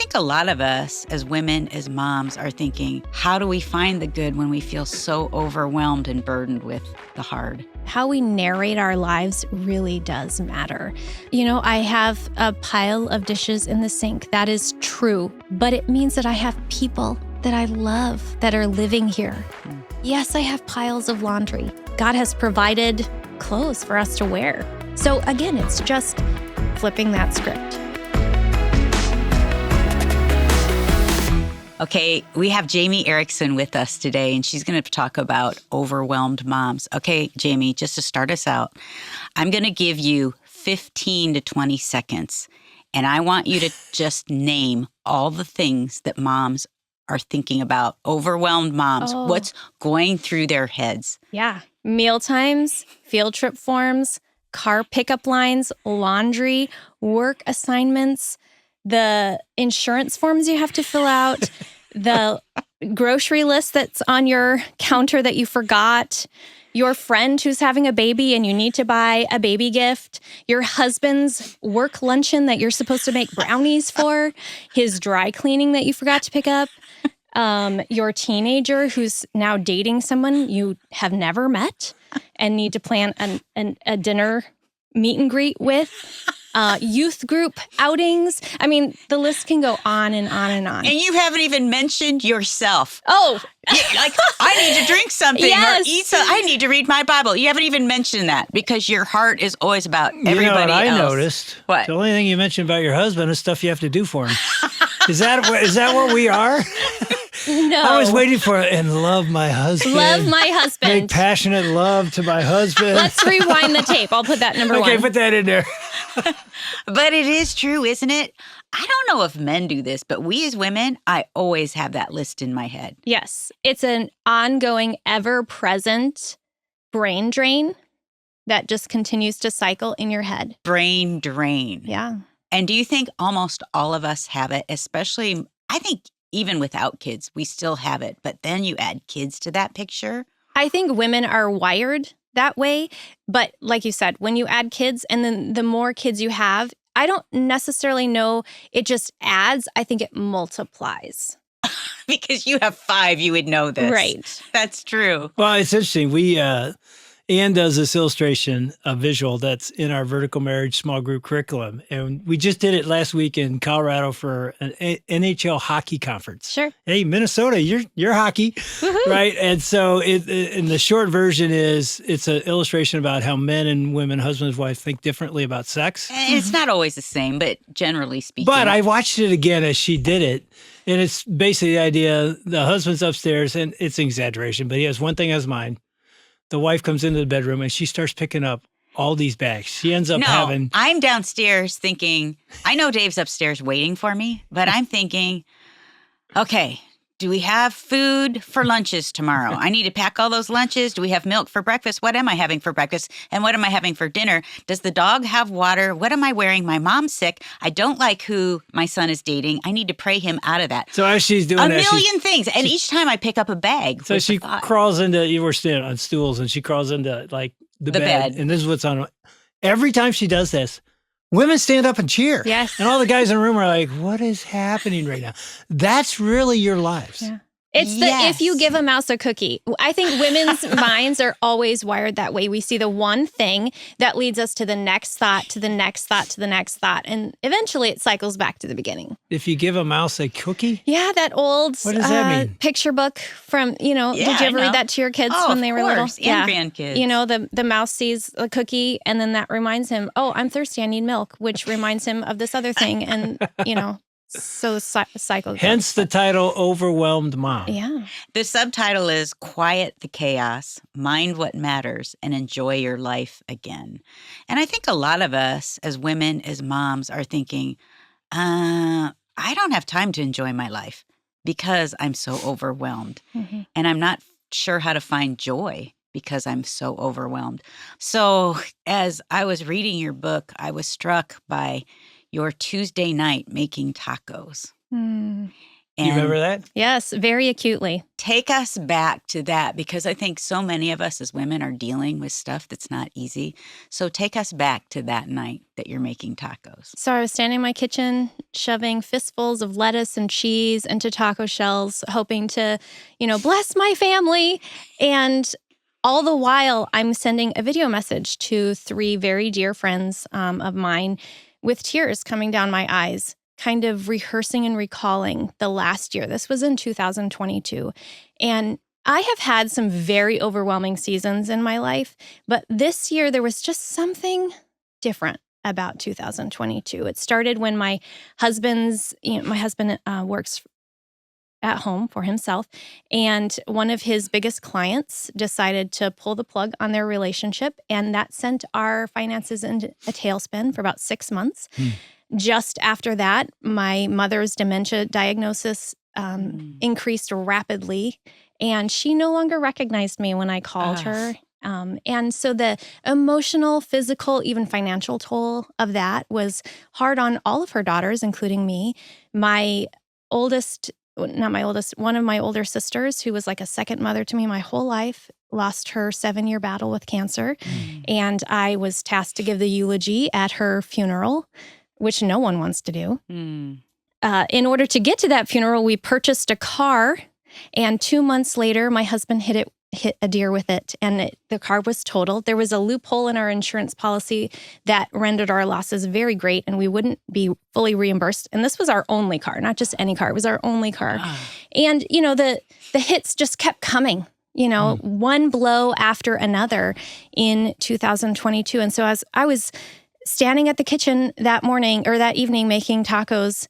think a lot of us as women, as moms, are thinking, how do we find the good when we feel so overwhelmed and burdened with the hard? How we narrate our lives really does matter. I have a pile of dishes in the sink. That is true. But it means that I have people that I love that are living here. Yes, I have piles of laundry. God has provided clothes for us to wear. So again, it's just flipping that script. Okay, we have Jamie Erickson with us today, and she's going to talk about overwhelmed moms. Okay, Jamie, just to start us out, I'm going to give you 15 to 20 seconds, and I want you to just name all the things that moms are thinking about. Overwhelmed moms, what's going through their heads? Yeah, meal times, field trip forms, car pickup lines, laundry, work assignments, the insurance forms you have to fill out, the grocery list that's on your counter that you forgot, your friend who's having a baby and you need to buy a baby gift, your husband's work luncheon that you're supposed to make brownies for, his dry cleaning that you forgot to pick up, your teenager who's now dating someone you have never met and need to plan a dinner meet and greet with, youth group outings. I mean, the list can go on and on and on. And you haven't even mentioned yourself. Oh, like, I need to drink something yes. or eat something. I need to read my Bible. You haven't even mentioned that because your heart is always about everybody what else. I noticed? What? The only thing you mentioned about your husband is stuff you have to do for him. Is that what we are? No. I was waiting for it and love my husband. Love my husband. Make passionate love to my husband. Let's rewind the tape. I'll put that number one. Okay, put that in there. But it is true, isn't it? I don't know if men do this, but we as women, I always have that list in my head. Yes. It's an ongoing, ever-present brain drain that just continues to cycle in your head. Brain drain. Yeah. And do you think almost all of us have it, especially, I think even without kids, we still have it. But then you add kids to that picture. I think women are wired that way. But like you said, when you add kids and then the more kids you have, I don't necessarily know it just adds. I think it multiplies. Because you have 5, you would know this. Right. That's true. Well, it's interesting. Ann does this illustration, a visual that's in our vertical marriage small group curriculum. And we just did it last week in Colorado for an NHL hockey conference. Sure. Hey, Minnesota, you're hockey, right? And so in the short version it's an illustration about how men and women, husband and wife, think differently about sex. And it's not always the same, but generally speaking. But I watched it again as she did it. And it's basically the idea, the husband's upstairs, and it's an exaggeration, but he has one thing on his mind. The wife comes into the bedroom and she starts picking up all these bags. She ends up having... I'm downstairs thinking, I know Dave's upstairs waiting for me, but I'm thinking, okay, do we have food for lunches tomorrow? I need to pack all those lunches. Do we have milk for breakfast? What am I having for breakfast? And what am I having for dinner? Does the dog have water? What am I wearing? My mom's sick. I don't like who my son is dating. I need to pray him out of that. So as she's doing a that... million things. And each time I pick up a bag. So she crawls into... You were standing on stools and she crawls into like the bed. And this is what's on... Every time she does this, women stand up and cheer. Yes. And all the guys in the room are like, what is happening right now? That's really your lives. Yeah. It's if you give a mouse a cookie. I think women's minds are always wired that way. We see the one thing that leads us to the next thought, to the next thought, to the next thought. And eventually it cycles back to the beginning. If you give a mouse a cookie? Yeah, that old what does that mean? Picture book from, did you ever read that to your kids when they were little? And grandkids. The mouse sees a cookie and then that reminds him, oh, I'm thirsty, I need milk, which reminds him of this other thing. And, so the cycle. Hence the title, Overwhelmed Mom. Yeah. The subtitle is Quiet the Chaos, Mind What Matters, and Enjoy Your Life Again. And I think a lot of us as women, as moms, are thinking, I don't have time to enjoy my life because I'm so overwhelmed. Mm-hmm. And I'm not sure how to find joy because I'm so overwhelmed. So as I was reading your book, I was struck by your Tuesday night making tacos. You remember that? Yes, very acutely. Take us back to that, because I think so many of us as women are dealing with stuff that's not easy. So take us back to that night that you're making tacos. So I was standing in my kitchen, shoving fistfuls of lettuce and cheese into taco shells, hoping to, bless my family. And all the while, I'm sending a video message to 3 very dear friends of mine with tears coming down my eyes, kind of rehearsing and recalling the last year. This was in 2022. And I have had some very overwhelming seasons in my life, but this year there was just something different about 2022. It started when my husband works at home for himself, and one of his biggest clients decided to pull the plug on their relationship, and that sent our finances into a tailspin for about 6 months. Just after that, my mother's dementia diagnosis increased rapidly, and she no longer recognized me when I called her. And so the emotional, physical, even financial toll of that was hard on all of her daughters, including me. One of my older sisters, who was like a second mother to me my whole life, lost her 7-year battle with cancer. And I was tasked to give the eulogy at her funeral, which no one wants to do. In order to get to that funeral, we purchased a car, and 2 months later, my husband hit a deer with it, and the car was totaled. There was a loophole in our insurance policy that rendered our losses very great, and we wouldn't be fully reimbursed. And this was our only car, not just any car. It was our only car. And, the hits just kept coming, one blow after another in 2022. And so as I was standing at the kitchen that evening making tacos,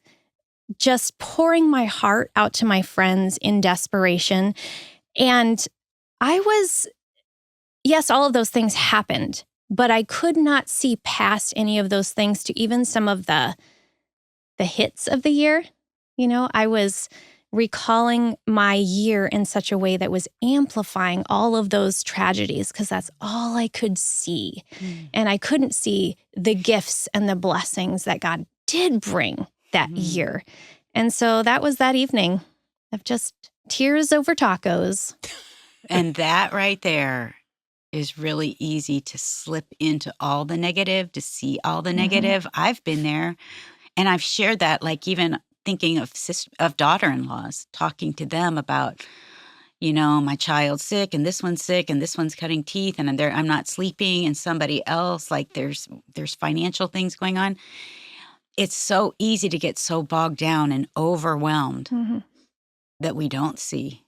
just pouring my heart out to my friends in desperation. And yes, all of those things happened, but I could not see past any of those things to even some of the hits of the year. I was recalling my year in such a way that was amplifying all of those tragedies, because that's all I could see. And I couldn't see the gifts and the blessings that God did bring that year. And so that was that evening of just tears over tacos. And that right there is really easy to slip into all the negative, to see all the negative. I've been there, and I've shared that, like even thinking of daughter-in-laws, talking to them about, my child's sick, and this one's sick, and this one's cutting teeth, and I'm not sleeping, and somebody else, like there's financial things going on. It's so easy to get so bogged down and overwhelmed that we don't see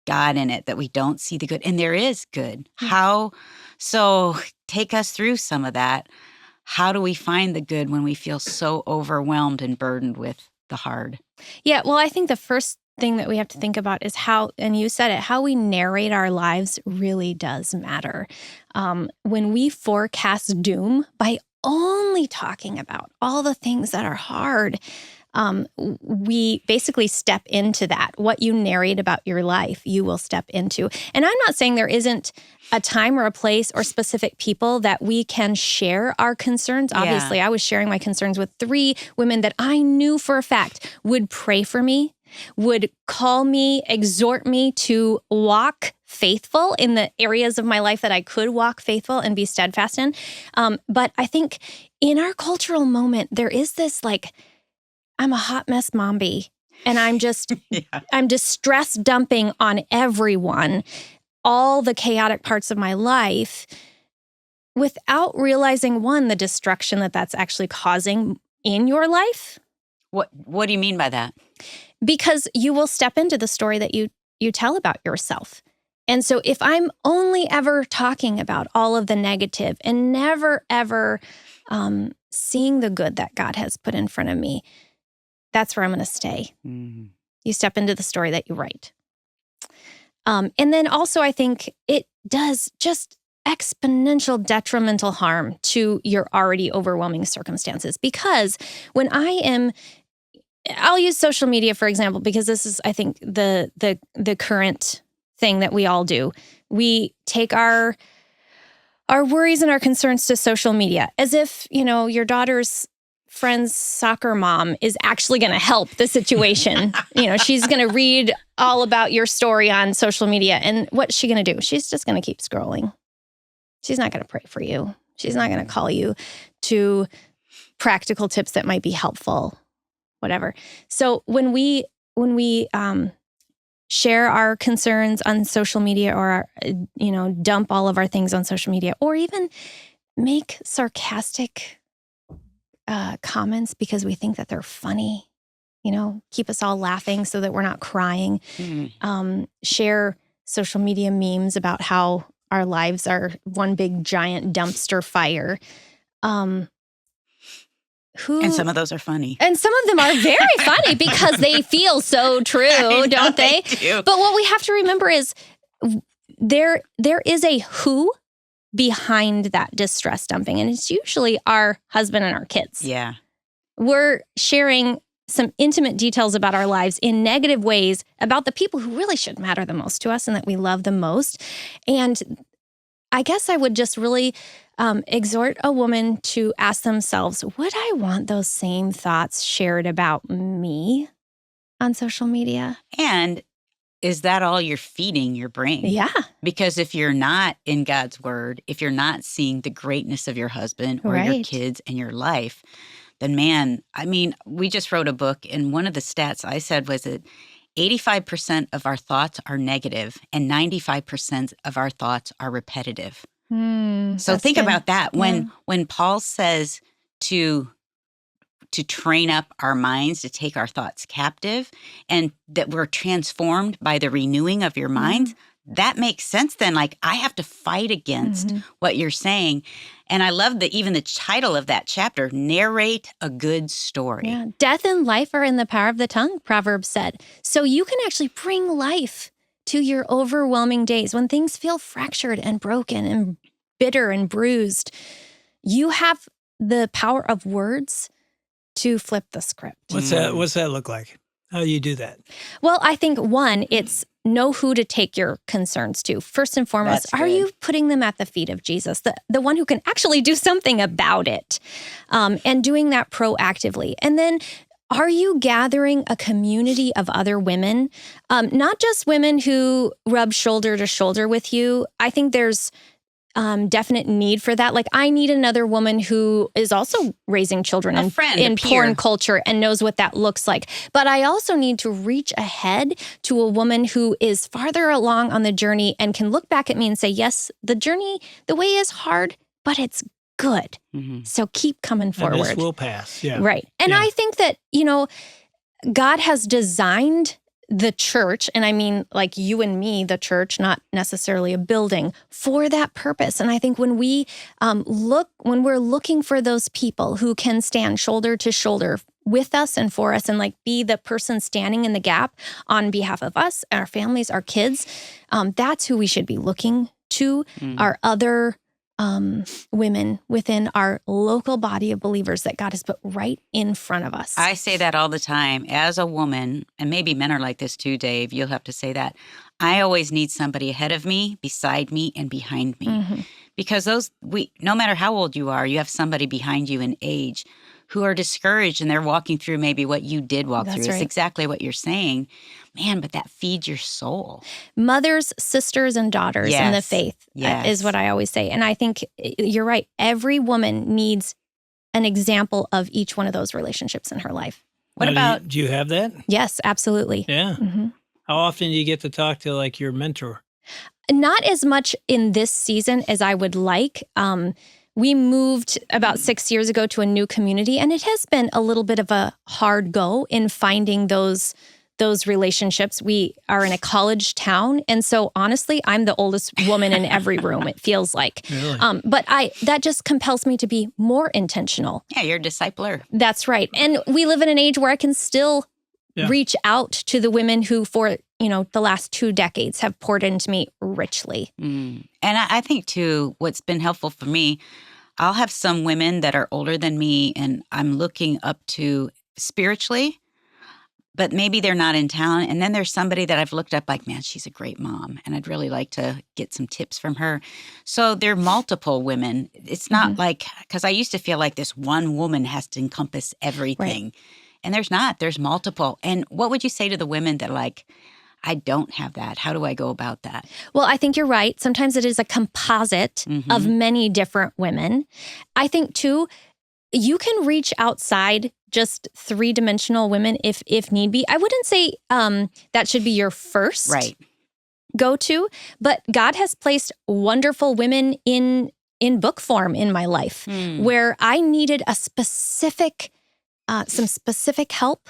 God in it, that we don't see the good. And there is good. So take us through some of that. How do we find the good when we feel so overwhelmed and burdened with the hard? Yeah, well, I think the first thing that we have to think about is how, and you said it, how we narrate our lives really does matter. When we forecast doom by only talking about all the things that are hard, we basically step into that. What you narrate about your life, you will step into. And I'm not saying there isn't a time or a place or specific people that we can share our concerns. Obviously, I was sharing my concerns with 3 women that I knew for a fact would pray for me, would call me, exhort me to walk faithful in the areas of my life that I could walk faithful and be steadfast in. But I think in our cultural moment, there is this I'm a hot mess momby, and I'm just, I'm distress dumping on everyone, all the chaotic parts of my life, without realizing, one, the destruction that that's actually causing in your life. What do you mean by that? Because you will step into the story that you tell about yourself. And so if I'm only ever talking about all of the negative and never, ever seeing the good that God has put in front of me, that's where I'm going to stay. You step into the story that you write. And then also, I think it does just exponential detrimental harm to your already overwhelming circumstances. Because when I'll use social media, for example, because this is, I think, the current thing that we all do. We take our worries and our concerns to social media as if, your daughter's friend's soccer mom is actually going to help the situation. She's going to read all about your story on social media. And what's she going to do? She's just going to keep scrolling. She's not going to pray for you. She's not going to call you to practical tips that might be helpful, whatever. So when we share our concerns on social media, or dump all of our things on social media, or even make sarcastic comments because we think that they're funny, keep us all laughing so that we're not crying. Share social media memes about how our lives are one big giant dumpster fire. And some of those are funny. And some of them are very funny because they feel so true, don't they? Do. But what we have to remember is there is a who behind that distress dumping, and it's usually our husband and our kids. Yeah. We're sharing some intimate details about our lives in negative ways about the people who really should matter the most to us and that we love the most. And I guess I would just really exhort a woman to ask themselves, would I want those same thoughts shared about me on social media? And is that all you're feeding your brain? Yeah. Because if you're not in God's word, if you're not seeing the greatness of your husband or your Right. kids and your life, then man, we just wrote a book, and one of the stats I said was that 85% of our thoughts are negative and 95% of our thoughts are repetitive. So That's think good. about that. Yeah. When Paul says to train up our minds, to take our thoughts captive, and that we're transformed by the renewing of your mind, that makes sense then. Like, I have to fight against what you're saying. And I love that even the title of that chapter, Narrate a Good Story. Yeah. Death and life are in the power of the tongue, Proverbs said. So you can actually bring life to your overwhelming days when things feel fractured and broken and bitter and bruised. You have the power of words to flip the script. What's that look like? How do you do that? Well, I think one, it's know who to take your concerns to. First and foremost, That's are good. you putting them at the feet of Jesus, the one who can actually do something about it, and doing that proactively? And then, are you gathering a community of other women, not just women who rub shoulder to shoulder with you? I think there's definite need for that. Like, I need another woman who is also raising children A friend, in a peer. porn culture and knows what that looks like. But I also need to reach ahead to a woman who is farther along on the journey and can look back at me and say, yes, the journey, the way is hard, but it's good. So keep coming forward. And this will pass. Yeah. Right. And Yeah. I think that, God has designed the church, and I mean like you and me, the church, not necessarily a building, for that purpose. And I think when we when we're looking for those people who can stand shoulder to shoulder with us and for us and like be the person standing in the gap on behalf of us, our families, our kids, that's who we should be looking to. Our other women within our local body of believers that God has put right in front of us. I say that all the time as a woman, and maybe men are like this too, Dave. You'll have to say that. I always need somebody ahead of me, beside me, and behind me. Because no matter how old you are, you have somebody behind you in age who are discouraged and they're walking through maybe what you did walk That's through. right. It's exactly what you're saying. Man, but that feeds your soul. Mothers, sisters, and daughters in the Yes. faith Yes. is what I always say. And I think you're right. Every woman needs an example of each one of those relationships in her life. What Now, about do you have that? Yes, absolutely. Yeah. How often do you get to talk to like your mentor? Not as much in this season as I would like. We moved about 6 years ago to a new community, and it has been a little bit of a hard go in finding those relationships. We are in a college town, and so honestly, I'm the oldest woman in every room, it feels like. Really? But that just compels me to be more intentional. Yeah, you're a discipler. That's right. And we live in an age where I can still Yeah. reach out to the women who for the last 2 decades have poured into me richly. And I think, too, what's been helpful for me, I'll have some women that are older than me and I'm looking up to spiritually, but maybe they're not in town. And then there's somebody that I've looked up like, man, she's a great mom. And I'd really like to get some tips from her. So there are multiple women. It's not like, because I used to feel like this one woman has to encompass everything. Right. And there's not. There's multiple. And what would you say to the women that are like, I don't have that? How do I go about that? Well, I think you're right. Sometimes it is a composite of many different women. I think, too, you can reach outside just three-dimensional women if need be. I wouldn't say that should be your first go-to, but God has placed wonderful women in book form in my life where I needed a specific, some specific help,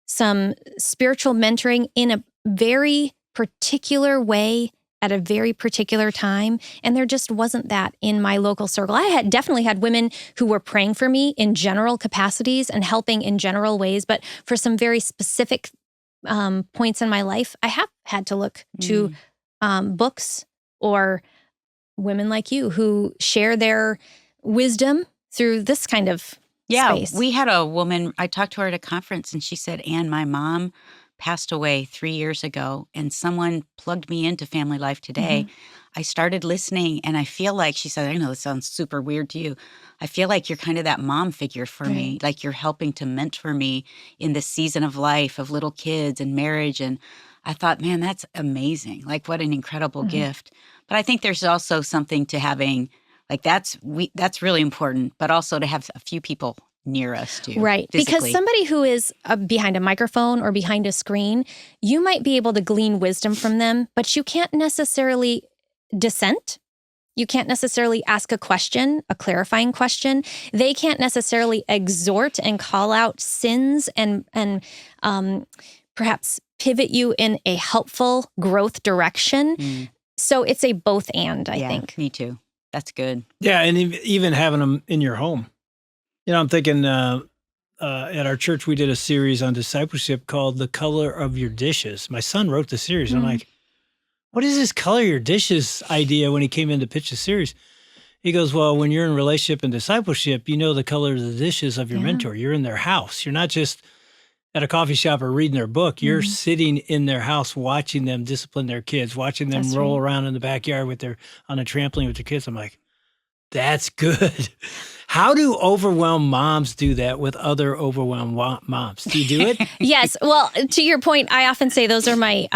some spiritual mentoring in a very particular way at a very particular time. And there just wasn't that in my local circle. I had definitely had women who were praying for me in general capacities and helping in general ways. But for some very specific points in my life, I have had to look to books or women like you who share their wisdom through this kind of space. We had a woman, I talked to her at a conference and she said, Ann, my mom passed away 3 years ago and someone plugged me into Family Life today. I started listening and I feel like, she said, I know this sounds super weird to you. I feel like you're kind of that mom figure for me. Like you're helping to mentor me in this season of life of little kids and marriage. And I thought, man, that's amazing. Like what an incredible gift. But I think there's also something to having, like that's really important, but also to have a few people near us too. Right. Physically. Because somebody who is behind a microphone or behind a screen, you might be able to glean wisdom from them, but you can't necessarily dissent. You can't necessarily ask a question, a clarifying question. They can't necessarily exhort and call out sins and perhaps pivot you in a helpful growth direction. So it's a both and, I think. Me too. That's good. Yeah, and even having them in your home. You know, I'm thinking at our church, we did a series on discipleship called The Color of Your Dishes. My son wrote the series. And I'm like, what is this color your dishes idea when he came in to pitch the series? He goes, well, when you're in relationship and discipleship, you know the color of the dishes of your mentor. You're in their house. You're not just at a coffee shop or reading their book. You're sitting in their house watching them discipline their kids, watching them roll around in the backyard on a trampoline with their kids. I'm like, that's good. How do overwhelmed moms do that with other overwhelmed moms? Do you do it? Yes. Well, to your point, I often say those are my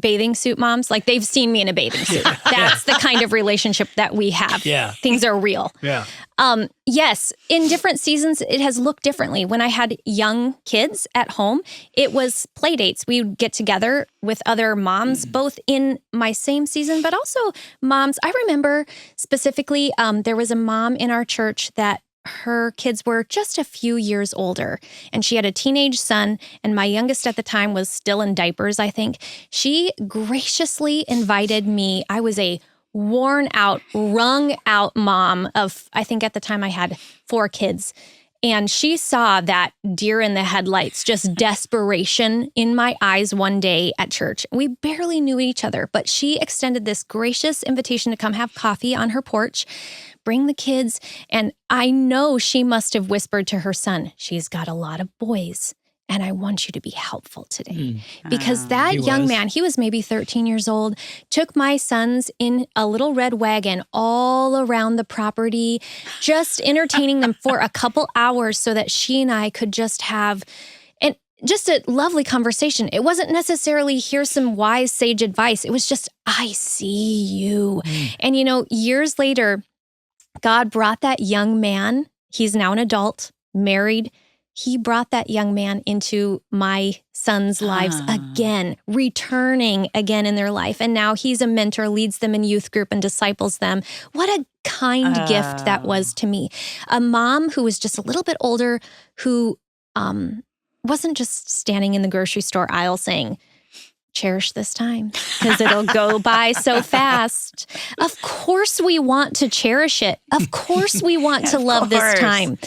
bathing suit moms. Like they've seen me in a bathing suit. That's the kind of relationship that we have. Yeah. Things are real. Yeah. Yes. In different seasons, it has looked differently. When I had young kids at home, it was play dates. We would get together with other moms, both in my same season, but also moms. I remember specifically, there was a mom in our church that her kids were just a few years older, and she had a teenage son, and my youngest at the time was still in diapers, I think. She graciously invited me. I was a worn out, wrung out mom of, I think at the time I had 4 kids. And she saw that deer in the headlights, just desperation in my eyes one day at church. We barely knew each other, but she extended this gracious invitation to come have coffee on her porch, bring the kids. And I know she must have whispered to her son, she's got a lot of boys, and I want you to be helpful today. Because that young man, he was maybe 13 years old, took my sons in a little red wagon all around the property, just entertaining them for a couple hours so that she and I could just have just a lovely conversation. It wasn't necessarily, here's some wise sage advice. It was just, I see you. And years later, God brought that young man, he's now an adult, married. He brought that young man into my sons' lives again, returning again in their life. And now he's a mentor, leads them in youth group and disciples them. What a kind gift that was to me. A mom who was just a little bit older, who wasn't just standing in the grocery store aisle saying, cherish this time because it'll go by so fast. Of course we want to cherish it. Of course we want to love this time.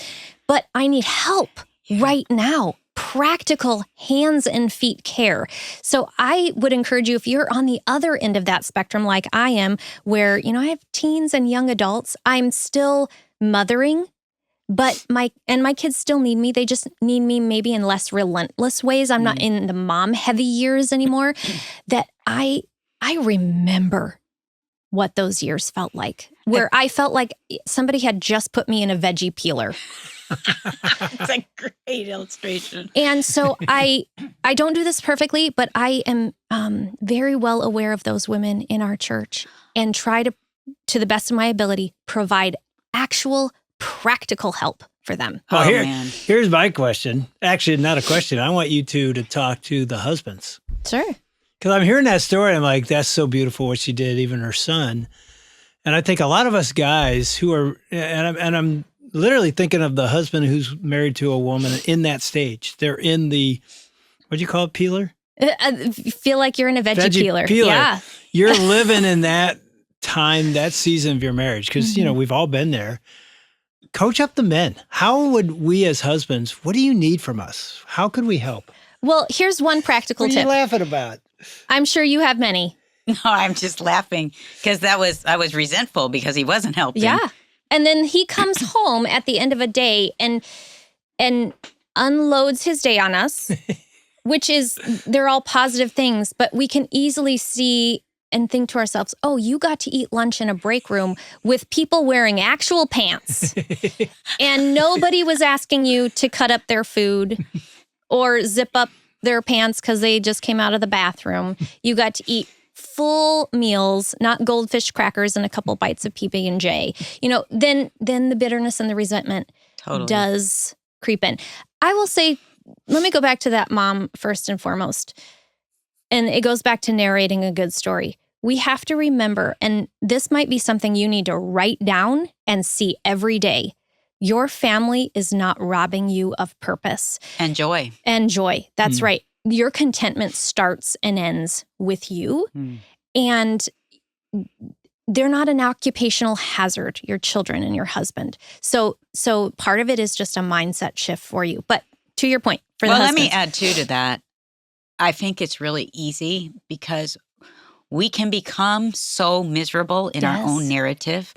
But I need help right now. Practical hands and feet care. So I would encourage you, if you're on the other end of that spectrum like I am, where, I have teens and young adults, I'm still mothering, But my kids still need me. They just need me maybe in less relentless ways. I'm not in the mom heavy years anymore. That I remember what those years felt like, where I felt like somebody had just put me in a veggie peeler. It's a great illustration. And so I don't do this perfectly, but I am very well aware of those women in our church and try to the best of my ability, provide actual practical help for them. Well, Man. here's my question. Actually, not a question. I want you two to talk to the husbands. Sure. Because I'm hearing that story. I'm like, that's so beautiful what she did, even her son. And I think a lot of us guys who are, and I'm literally thinking of the husband who's married to a woman in that stage. They're in the, what do you call it, peeler? I feel like you're in a veggie peeler. Yeah. You're living in that time, that season of your marriage. Because, we've all been there. Coach up the men. How would we as husbands, what do you need from us? How could we help? Well, here's one practical What are you tip. laughing about? I'm sure you have many. No, I'm just laughing because I was resentful because he wasn't helping. Yeah. And then he comes home at the end of a day and unloads his day on us, which they're all positive things, but we can easily see and think to ourselves, oh, you got to eat lunch in a break room with people wearing actual pants. And nobody was asking you to cut up their food or zip up their pants because they just came out of the bathroom. You got to eat full meals, not goldfish crackers and a couple bites of PB&J. Then the bitterness and the resentment does creep in. I will say, let me go back to that mom first and foremost. And it goes back to narrating a good story. We have to remember, and this might be something you need to write down and see every day. Your family is not robbing you of purpose. And joy. That's right. Your contentment starts and ends with you. And they're not an occupational hazard, your children and your husband. So part of it is just a mindset shift for you. But to your point, for the husbands. Let me add too to that. I think it's really easy because we can become so miserable in our own narrative.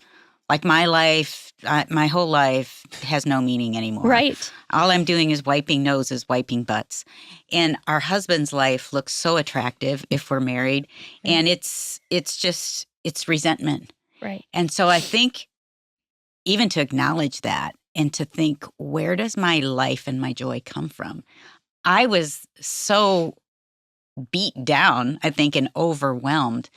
Like my life, my whole life has no meaning anymore. Right. All I'm doing is wiping noses, wiping butts. And our husband's life looks so attractive if we're married. And it's resentment. Right. And so I think even to acknowledge that and to think, where does my life and my joy come from? I was so beat down, I think, and overwhelmed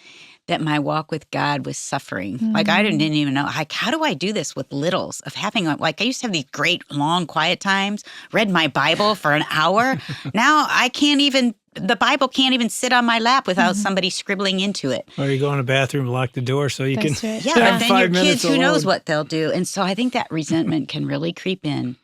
that my walk with God was suffering. Like I didn't even know, like, how do I do this with littles of having, like I used to have these great long quiet times, read my Bible for an hour. Now the Bible can't even sit on my lap without somebody scribbling into it. Or you go in the bathroom, lock the door so you can Right. Yeah, have but then 5 your minutes kids, who alone. knows what they'll do. And so I think that resentment can really creep in.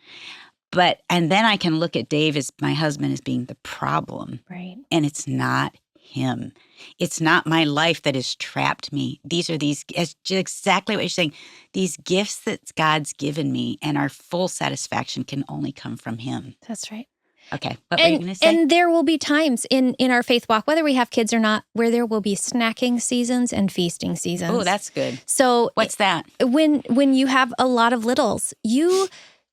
And then I can look at Dave as my husband as being the problem. Right. And it's not him. It's not my life that has trapped me. These are it's exactly what you're saying. These gifts that God's given me, and our full satisfaction can only come from him. That's right. Okay. What were you going to say? And there will be times in our faith walk, whether we have kids or not, where there will be snacking seasons and feasting seasons. Oh, that's good. So what's that? When you have a lot of littles, you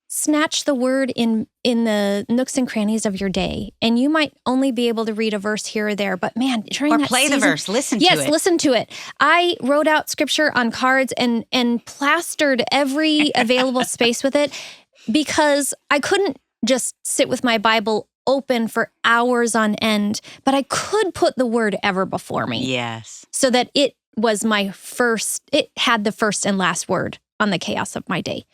snatch the word in the nooks and crannies of your day, and you might only be able to read a verse here or there. But man, during or that play season, the verse, listen to it. Yes, listen to it. I wrote out scripture on cards and plastered every available space with it because I couldn't just sit with my Bible open for hours on end, but I could put the word ever before me. Yes. So that it was it had the first and last word on the chaos of my day.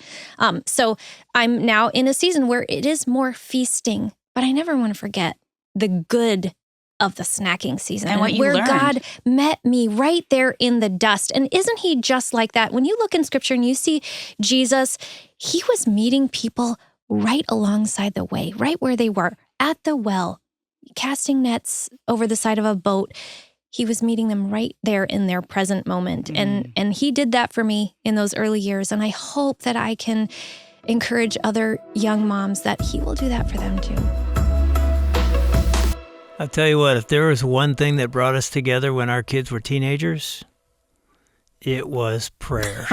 So I'm now in a season where it is more feasting, but I never want to forget the good of the snacking season and what you where learned. God met me right there in the dust. And isn't he just like that? When you look in scripture and you see Jesus, he was meeting people right alongside the way, right where they were at the well, casting nets over the side of a boat. He was meeting them right there in their present moment. And he did that for me in those early years. And I hope that I can encourage other young moms that he will do that for them too. I'll tell you what, if there was one thing that brought us together when our kids were teenagers, It was prayer.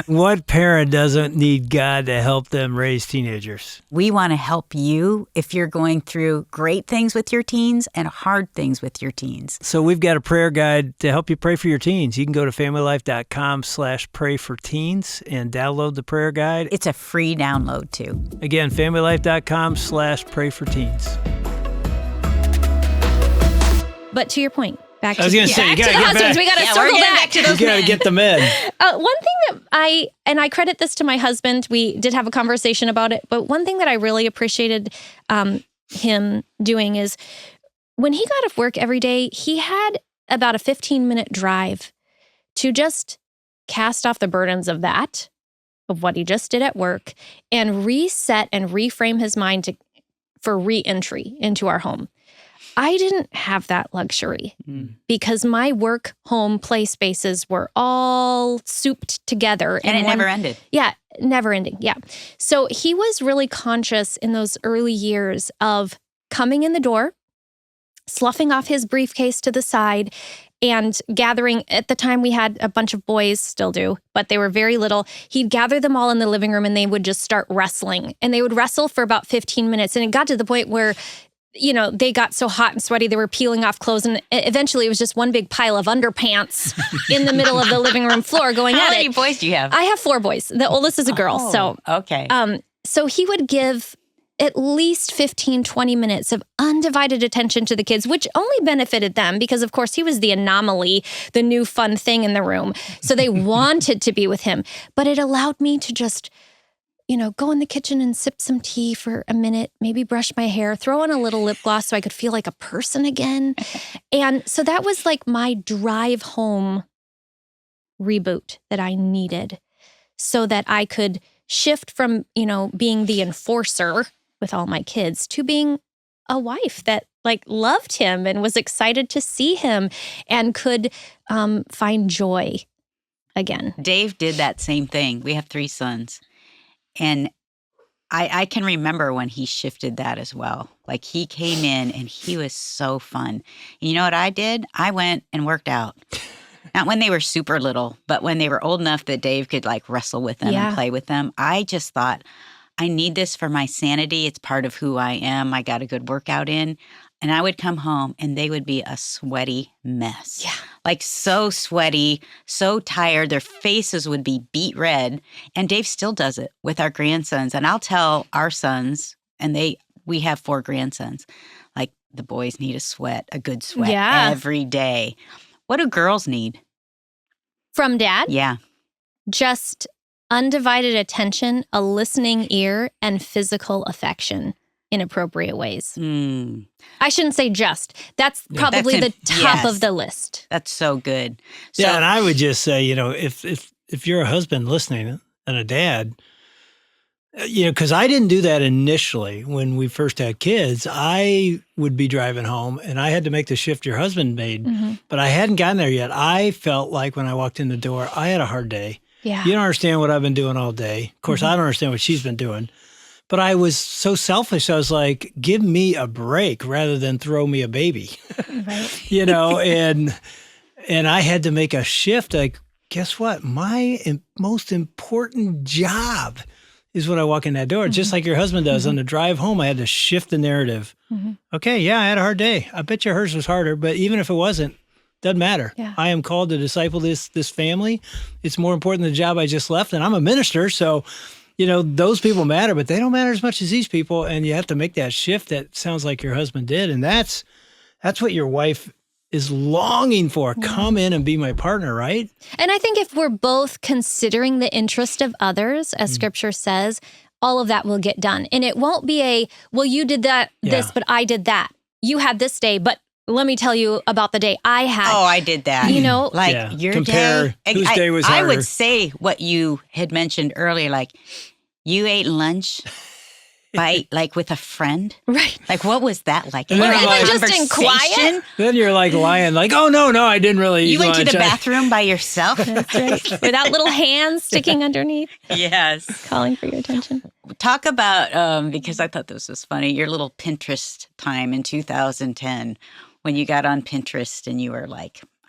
What parent doesn't need God to help them raise teenagers? We want to help you if you're going through great things with your teens and hard things with your teens. So we've got a prayer guide to help you pray for your teens. You can go to FamilyLife.com/prayforteens and download the prayer guide. It's a free download too. Again, FamilyLife.com/prayforteens. But to your point, back I was to, going to say, you got to the get husbands. back. We got to Yeah, we're circle getting back. back to those You got to men. get the men. One thing that I credit this to my husband, we did have a conversation about it, but one thing that I really appreciated him doing is when he got off work every day, he had about a 15-minute drive to just cast off the burdens of what he just did at work, and reset and reframe his mind for re-entry into our home. I didn't have that luxury because my work, home, play spaces were all souped together. And it never ended. Yeah, never ending. Yeah. So he was really conscious in those early years of coming in the door, sloughing off his briefcase to the side, and gathering. At the time, we had a bunch of boys, still do, but they were very little. He'd gather them all in the living room and they would just start wrestling. And they would wrestle for about 15 minutes. And it got to the point where they got so hot and sweaty, they were peeling off clothes. And eventually it was just one big pile of underpants in the middle of the living room floor going How at many it. boys do you have? I have 4 boys. The oldest is a girl. So, okay. so he would give at least 15, 20 minutes of undivided attention to the kids, which only benefited them because, of course, he was the anomaly, the new fun thing in the room. So they wanted to be with him. But it allowed me to just go in the kitchen and sip some tea for a minute, maybe brush my hair, throw on a little lip gloss so I could feel like a person again. And so that was like my drive home reboot that I needed so that I could shift from, being the enforcer with all my kids to being a wife that loved him and was excited to see him and could find joy again. Dave did that same thing. We have 3 sons. And I can remember when he shifted that as well. Like he came in and he was so fun. And you know what I did? I went and worked out. Not when they were super little, but when they were old enough that Dave could wrestle with them and play with them. I just thought, I need this for my sanity. It's part of who I am. I got a good workout in. And I would come home and they would be a sweaty mess. Yeah. So sweaty, so tired. Their faces would be beet red. And Dave still does it with our grandsons. And I'll tell our sons, and we have 4 grandsons, the boys need a good sweat every day. What do girls need? From Dad? Yeah. Just undivided attention, a listening ear, and physical affection in appropriate ways. I shouldn't say just. That's probably the top of the list. That's so good. Yeah, and I would just say, if you're a husband listening and a dad, because I didn't do that initially when we first had kids. I would be driving home and I had to make the shift your husband made, but I hadn't gotten there yet. I felt like when I walked in the door, I had a hard day. Yeah. You don't understand what I've been doing all day. Of course, I don't understand what she's been doing. But I was so selfish. I was like, give me a break rather than throw me a baby. Right. And I had to make a shift. Guess what? My most important job is when I walk in that door, just like your husband does. On the drive home, I had to shift the narrative. Okay, yeah, I had a hard day. I bet you hers was harder, but even if it wasn't, doesn't matter. Yeah. I am called to disciple this family. It's more important than the job I just left, and I'm a minister, so those people matter, but they don't matter as much as these people, and you have to make that shift that sounds like your husband did, and that's what your wife is longing for. Come in and be my partner, right? And I think if we're both considering the interest of others, as Scripture says, all of that will get done. And it won't be well, you did this, but I did that. You had this day, but let me tell you about the day I had. Oh, I did that. Your compare day. whose day was harder. I would say what you had mentioned earlier, you ate lunch with a friend. Right. What was that like? And Were then they I'm just in quiet? Then you're lying, oh, no, I didn't really eat You went lunch. to the bathroom by yourself? That's right. Without little hands sticking underneath, Yes. calling for your attention. Talk about, because I thought this was funny, your little Pinterest time in 2010 when you got on Pinterest and you were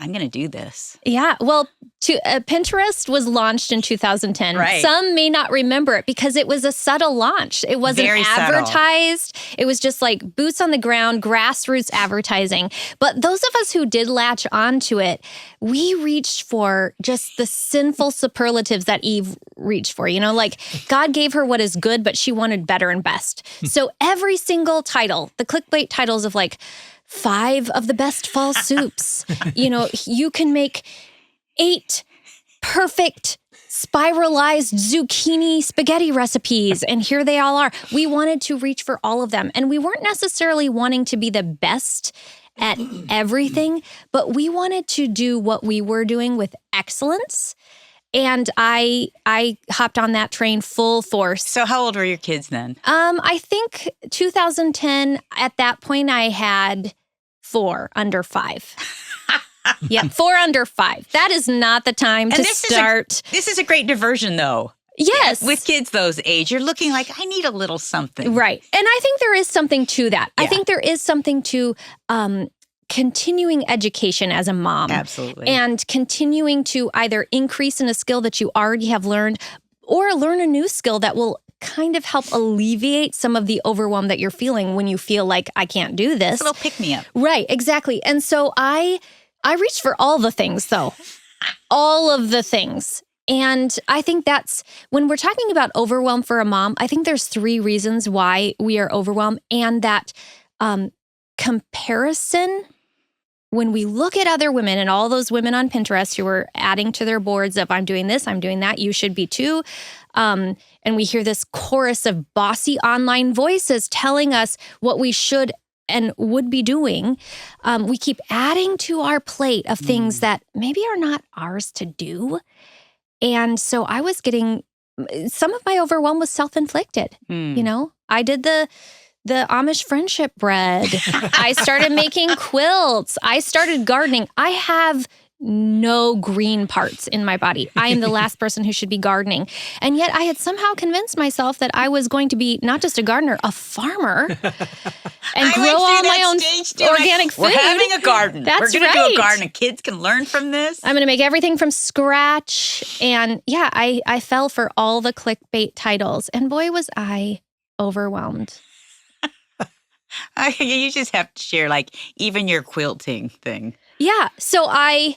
I'm going to do this. Yeah. Well, Pinterest was launched in 2010. Right. Some may not remember it because it was a subtle launch. It wasn't Very subtle. advertised. It was just like boots on the ground, grassroots advertising. But those of us who did latch onto it, we reached for just the sinful superlatives that Eve reached for. You know, like God gave her what is good, but she wanted better and best. So every single title, the clickbait titles of like, 5 of the best fall soups. You know, you can make 8 perfect spiralized zucchini spaghetti recipes. And here they all are. We wanted to reach for all of them. And we weren't necessarily wanting to be the best at everything, but we wanted to do what we were doing with excellence. And I hopped on that train full force. So how old were your kids then? I think 2010, at that point, I had 4 under 5. Yeah, 4 under 5. That is not the time to start. This is a great diversion, though. Yes. With kids those age, you're looking like, I need a little something. Right. And I think there is something to that. Yeah. I think there is something to continuing education as a mom. Absolutely. And continuing to either increase in a skill that you already have learned or learn a new skill that will kind of help alleviate some of the overwhelm that you're feeling when you feel like, I can't do this. It's a little pick-me-up. Right, exactly. And so I reached for all the things, though. All of the things. And I think that's, when we're talking about overwhelm for a mom, I think there's 3 reasons why we are overwhelmed. And that comparison, when we look at other women and all those women on Pinterest who are adding to their boards of, I'm doing this, I'm doing that, you should be too. And we hear this chorus of bossy online voices telling us what we should and would be doing. We keep adding to our plate of things that maybe are not ours to do. And so I was getting, some of my overwhelm was self-inflicted. You know, I did the Amish friendship bread. I started making quilts. I started gardening. I have no green parts in my body. I am the last person who should be gardening. And yet I had somehow convinced myself that I was going to be not just a gardener, a farmer and grow all my own organic food. We're having a garden. That's We're going to right. do a garden. Kids can learn from this. I'm going to make everything from scratch. And yeah, I fell for all the clickbait titles. And boy, was I overwhelmed. You just have to share, like, even your quilting thing. Yeah. So I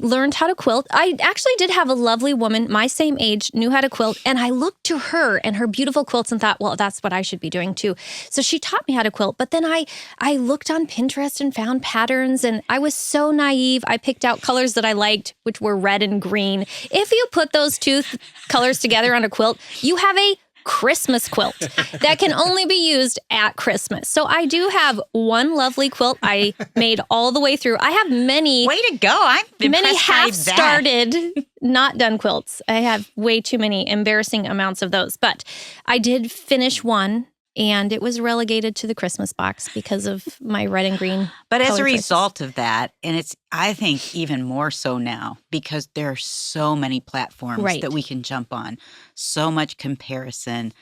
learned how to quilt. I actually did have a lovely woman, my same age, knew how to quilt. And I looked to her and her beautiful quilts and thought, well, that's what I should be doing too. So she taught me how to quilt. But then I looked on Pinterest and found patterns. And I was so naive. I picked out colors that I liked, which were red and green. If you put those 2 colors together on a quilt, you have a Christmas quilt that can only be used at Christmas. So I do have one lovely quilt I made all the way through. I have many. Way to go. I'm impressed many by half-started, not done quilts. I have way too many embarrassing amounts of those. But I did finish one, and it was relegated to the Christmas box because of my red and green. But as a color choices. result of that, and it's, I think, even more so now, because there are so many platforms Right. that we can jump on, so much comparison.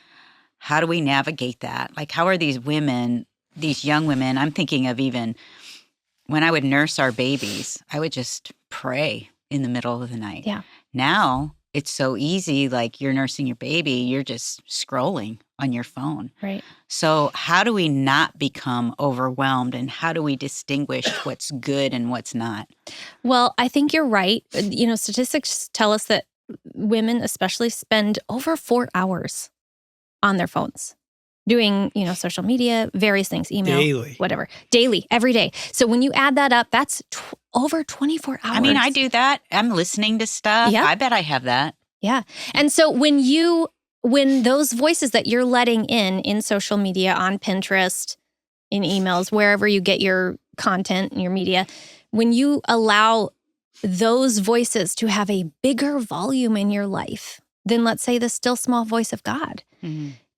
How do we navigate that? Like, how are these women, these young women, I'm thinking of even when I would nurse our babies, I would just pray in the middle of the night. Yeah. Now, it's so easy, like you're nursing your baby, you're just scrolling on your phone. Right. So how do we not become overwhelmed, and how do we distinguish what's good and what's not? Well, I think you're right. You know, statistics tell us that women especially spend over 4 hours on their phones doing, you know, social media, various things, email, Daily. whatever, daily, every day. So when you add that up, that's over 24 hours. I mean, I do that. I'm listening to stuff. Yeah. I bet I have that. Yeah. And so when those voices that you're letting in social media, on Pinterest, in emails, wherever you get your content and your media, when you allow those voices to have a bigger volume in your life than, let's say, the still small voice of God,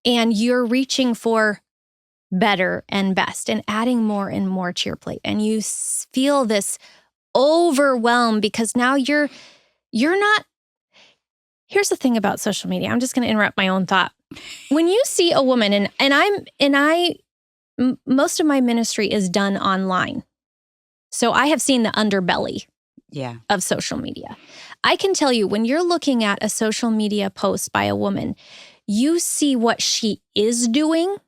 and you're reaching for better and best and adding more and more to your plate, and you feel this overwhelm because now you're not. Here's the thing about social media. I'm just going to interrupt my own thought. When you see a woman, most of my ministry is done online. So I have seen the underbelly Yeah. of social media. I can tell you, when you're looking at a social media post by a woman, you see what she is doing.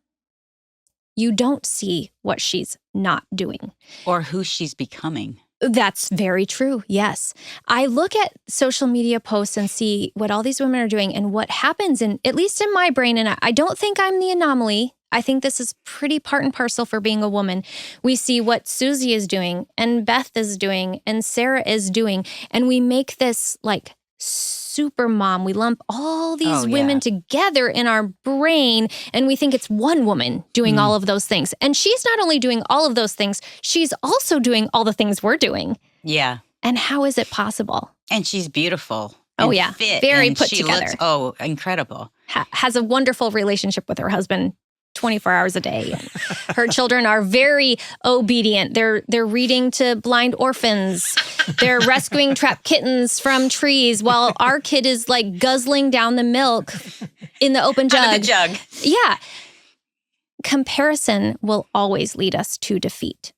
You don't see what she's not doing. Or who she's becoming. That's very true. Yes. I look at social media posts and see what all these women are doing and what happens, in, at least in my brain. And I don't think I'm the anomaly. I think this is pretty part and parcel for being a woman. We see what Susie is doing and Beth is doing and Sarah is doing. And we make this like super mom. We lump all these women together in our brain and we think it's one woman doing all of those things. And she's not only doing all of those things, she's also doing all the things we're doing. Yeah. And how is it possible? And she's beautiful. Oh, and yeah. Fit, Very and put she together. Looks, incredible. Has a wonderful relationship with her husband 24 hours a day. Her children are very obedient. They're reading to blind orphans. They're rescuing trapped kittens from trees while our kid is like guzzling down the milk in the open jug. Out of the jug. Yeah. Comparison will always lead us to defeat.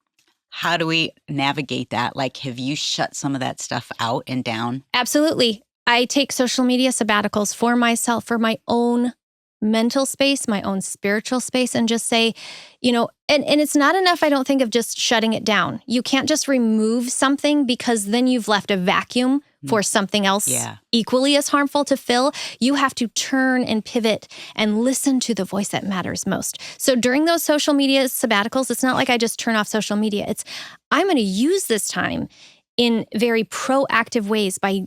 How do we navigate that? Like, have you shut some of that stuff out and down? Absolutely. I take social media sabbaticals for myself, for my own mental space, my own spiritual space, and just say, and it's not enough, I don't think, of just shutting it down. You can't just remove something because then you've left a vacuum for something else equally as harmful to fill. You have to turn and pivot and listen to the voice that matters most. So during those social media sabbaticals, it's not like I just turn off social media. It's I'm going to use this time in very proactive ways by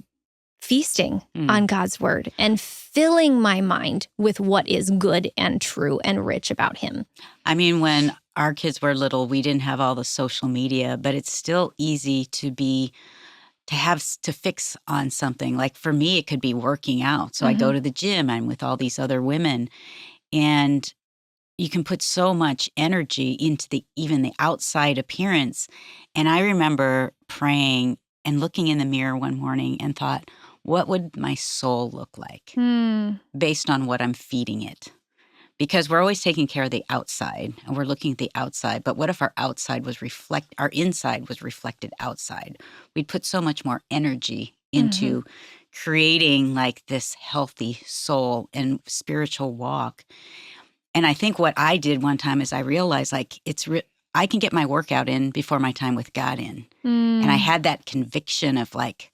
feasting on God's word and filling my mind with what is good and true and rich about him. I mean, when our kids were little, we didn't have all the social media, but it's still easy to fix on something. Like for me, it could be working out. So I go to the gym, I'm with all these other women, and you can put so much energy into even the outside appearance. And I remember praying and looking in the mirror one morning and thought, what would my soul look like based on what I'm feeding it? Because we're always taking care of the outside and we're looking at the outside. But what if our inside was reflected outside? We'd put so much more energy into creating like this healthy soul and spiritual walk. And I think what I did one time is I realized like I can get my workout in before my time with God in. And I had that conviction of like,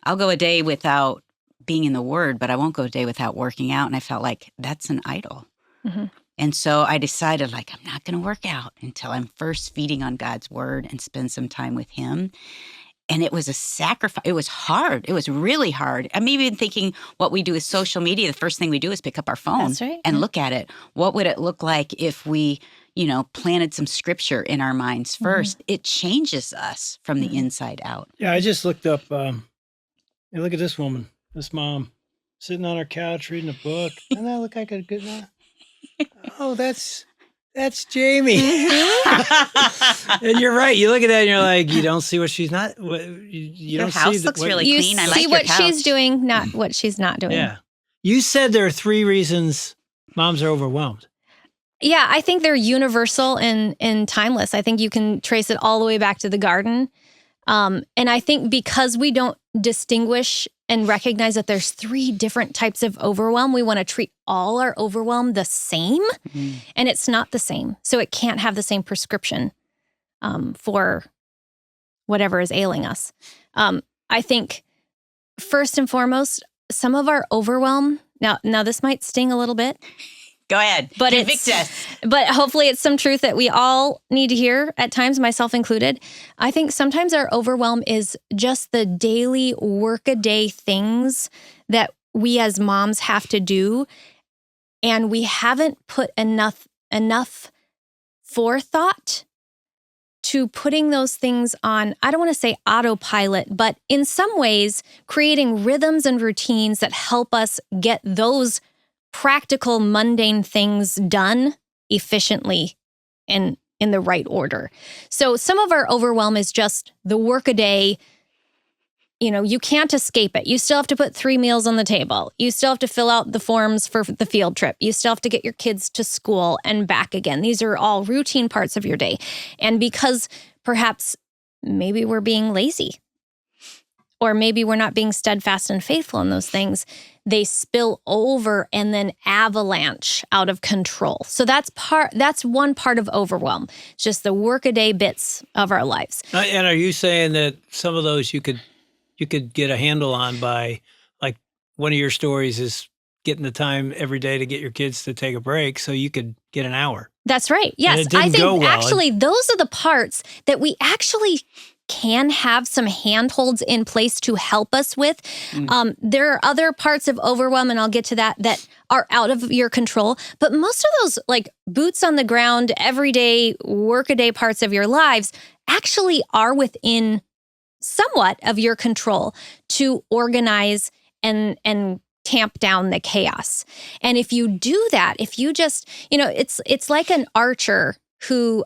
I'll go a day without being in the Word, but I won't go a day without working out. And I felt like that's an idol. And so I decided like, I'm not going to work out until I'm first feeding on God's Word and spend some time with Him. And it was a sacrifice. It was hard. It was really hard. I'm even thinking what we do with social media, the first thing we do is pick up our phone and look at it. What would it look like if we, planted some scripture in our minds first? It changes us from the inside out. Yeah, I just looked up, hey, look at this woman, this mom, sitting on her couch reading a book. Doesn't that look like a good one? Oh, that's Jamie. And you're right. You look at that and you're like, you don't see what she's not. You don't house see looks really clean. I like see your what couch. she's doing, not what she's not doing. Yeah. You said there are 3 reasons moms are overwhelmed. Yeah, I think they're universal and timeless. I think you can trace it all the way back to the garden. And I think because we don't distinguish and recognize that there's 3 different types of overwhelm, we want to treat all our overwhelm the same, and it's not the same. So it can't have the same prescription for whatever is ailing us. I think first and foremost, some of our overwhelm, now this might sting a little bit. Go ahead. But Convict us. But hopefully it's some truth that we all need to hear at times, myself included. I think sometimes our overwhelm is just the daily workaday things that we as moms have to do. And we haven't put enough forethought to putting those things on, I don't want to say autopilot, but in some ways creating rhythms and routines that help us get those practical, mundane things done efficiently and in the right order. So some of our overwhelm is just the workaday. You can't escape it. You still have to put 3 meals on the table. You still have to fill out the forms for the field trip. You still have to get your kids to school and back again. These are all routine parts of your day. And because perhaps maybe we're being lazy. Or maybe we're not being steadfast and faithful in those things. They spill over and then avalanche out of control. So that's one part of overwhelm. It's just the workaday bits of our lives. And are you saying that some of those you could get a handle on by, like, one of your stories is getting the time every day to get your kids to take a break, so you could get an hour? That's right. Yes, I think actually those are the parts that we actually can have some handholds in place to help us with. There are other parts of overwhelm, and I'll get to that are out of your control. But most of those, like, boots on the ground, everyday, workaday parts of your lives actually are within somewhat of your control to organize and tamp down the chaos. And if you do that, if you just, it's like an archer who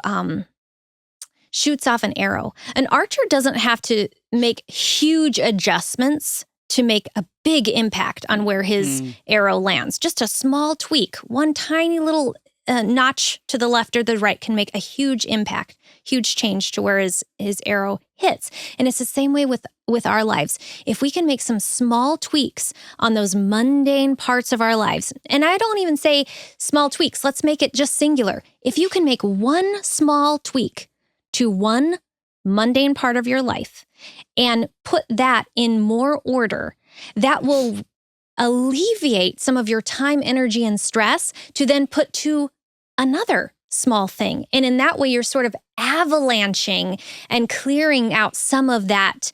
shoots off an arrow. An archer doesn't have to make huge adjustments to make a big impact on where his arrow lands. Just a small tweak, one tiny little notch to the left or the right can make a huge impact, huge change to where his arrow hits. And it's the same way with our lives. If we can make some small tweaks on those mundane parts of our lives, and I don't even say small tweaks, let's make it just singular. If you can make one small tweak to one mundane part of your life and put that in more order, that will alleviate some of your time, energy, and stress to then put to another small thing. And in that way, you're sort of avalanching and clearing out some of that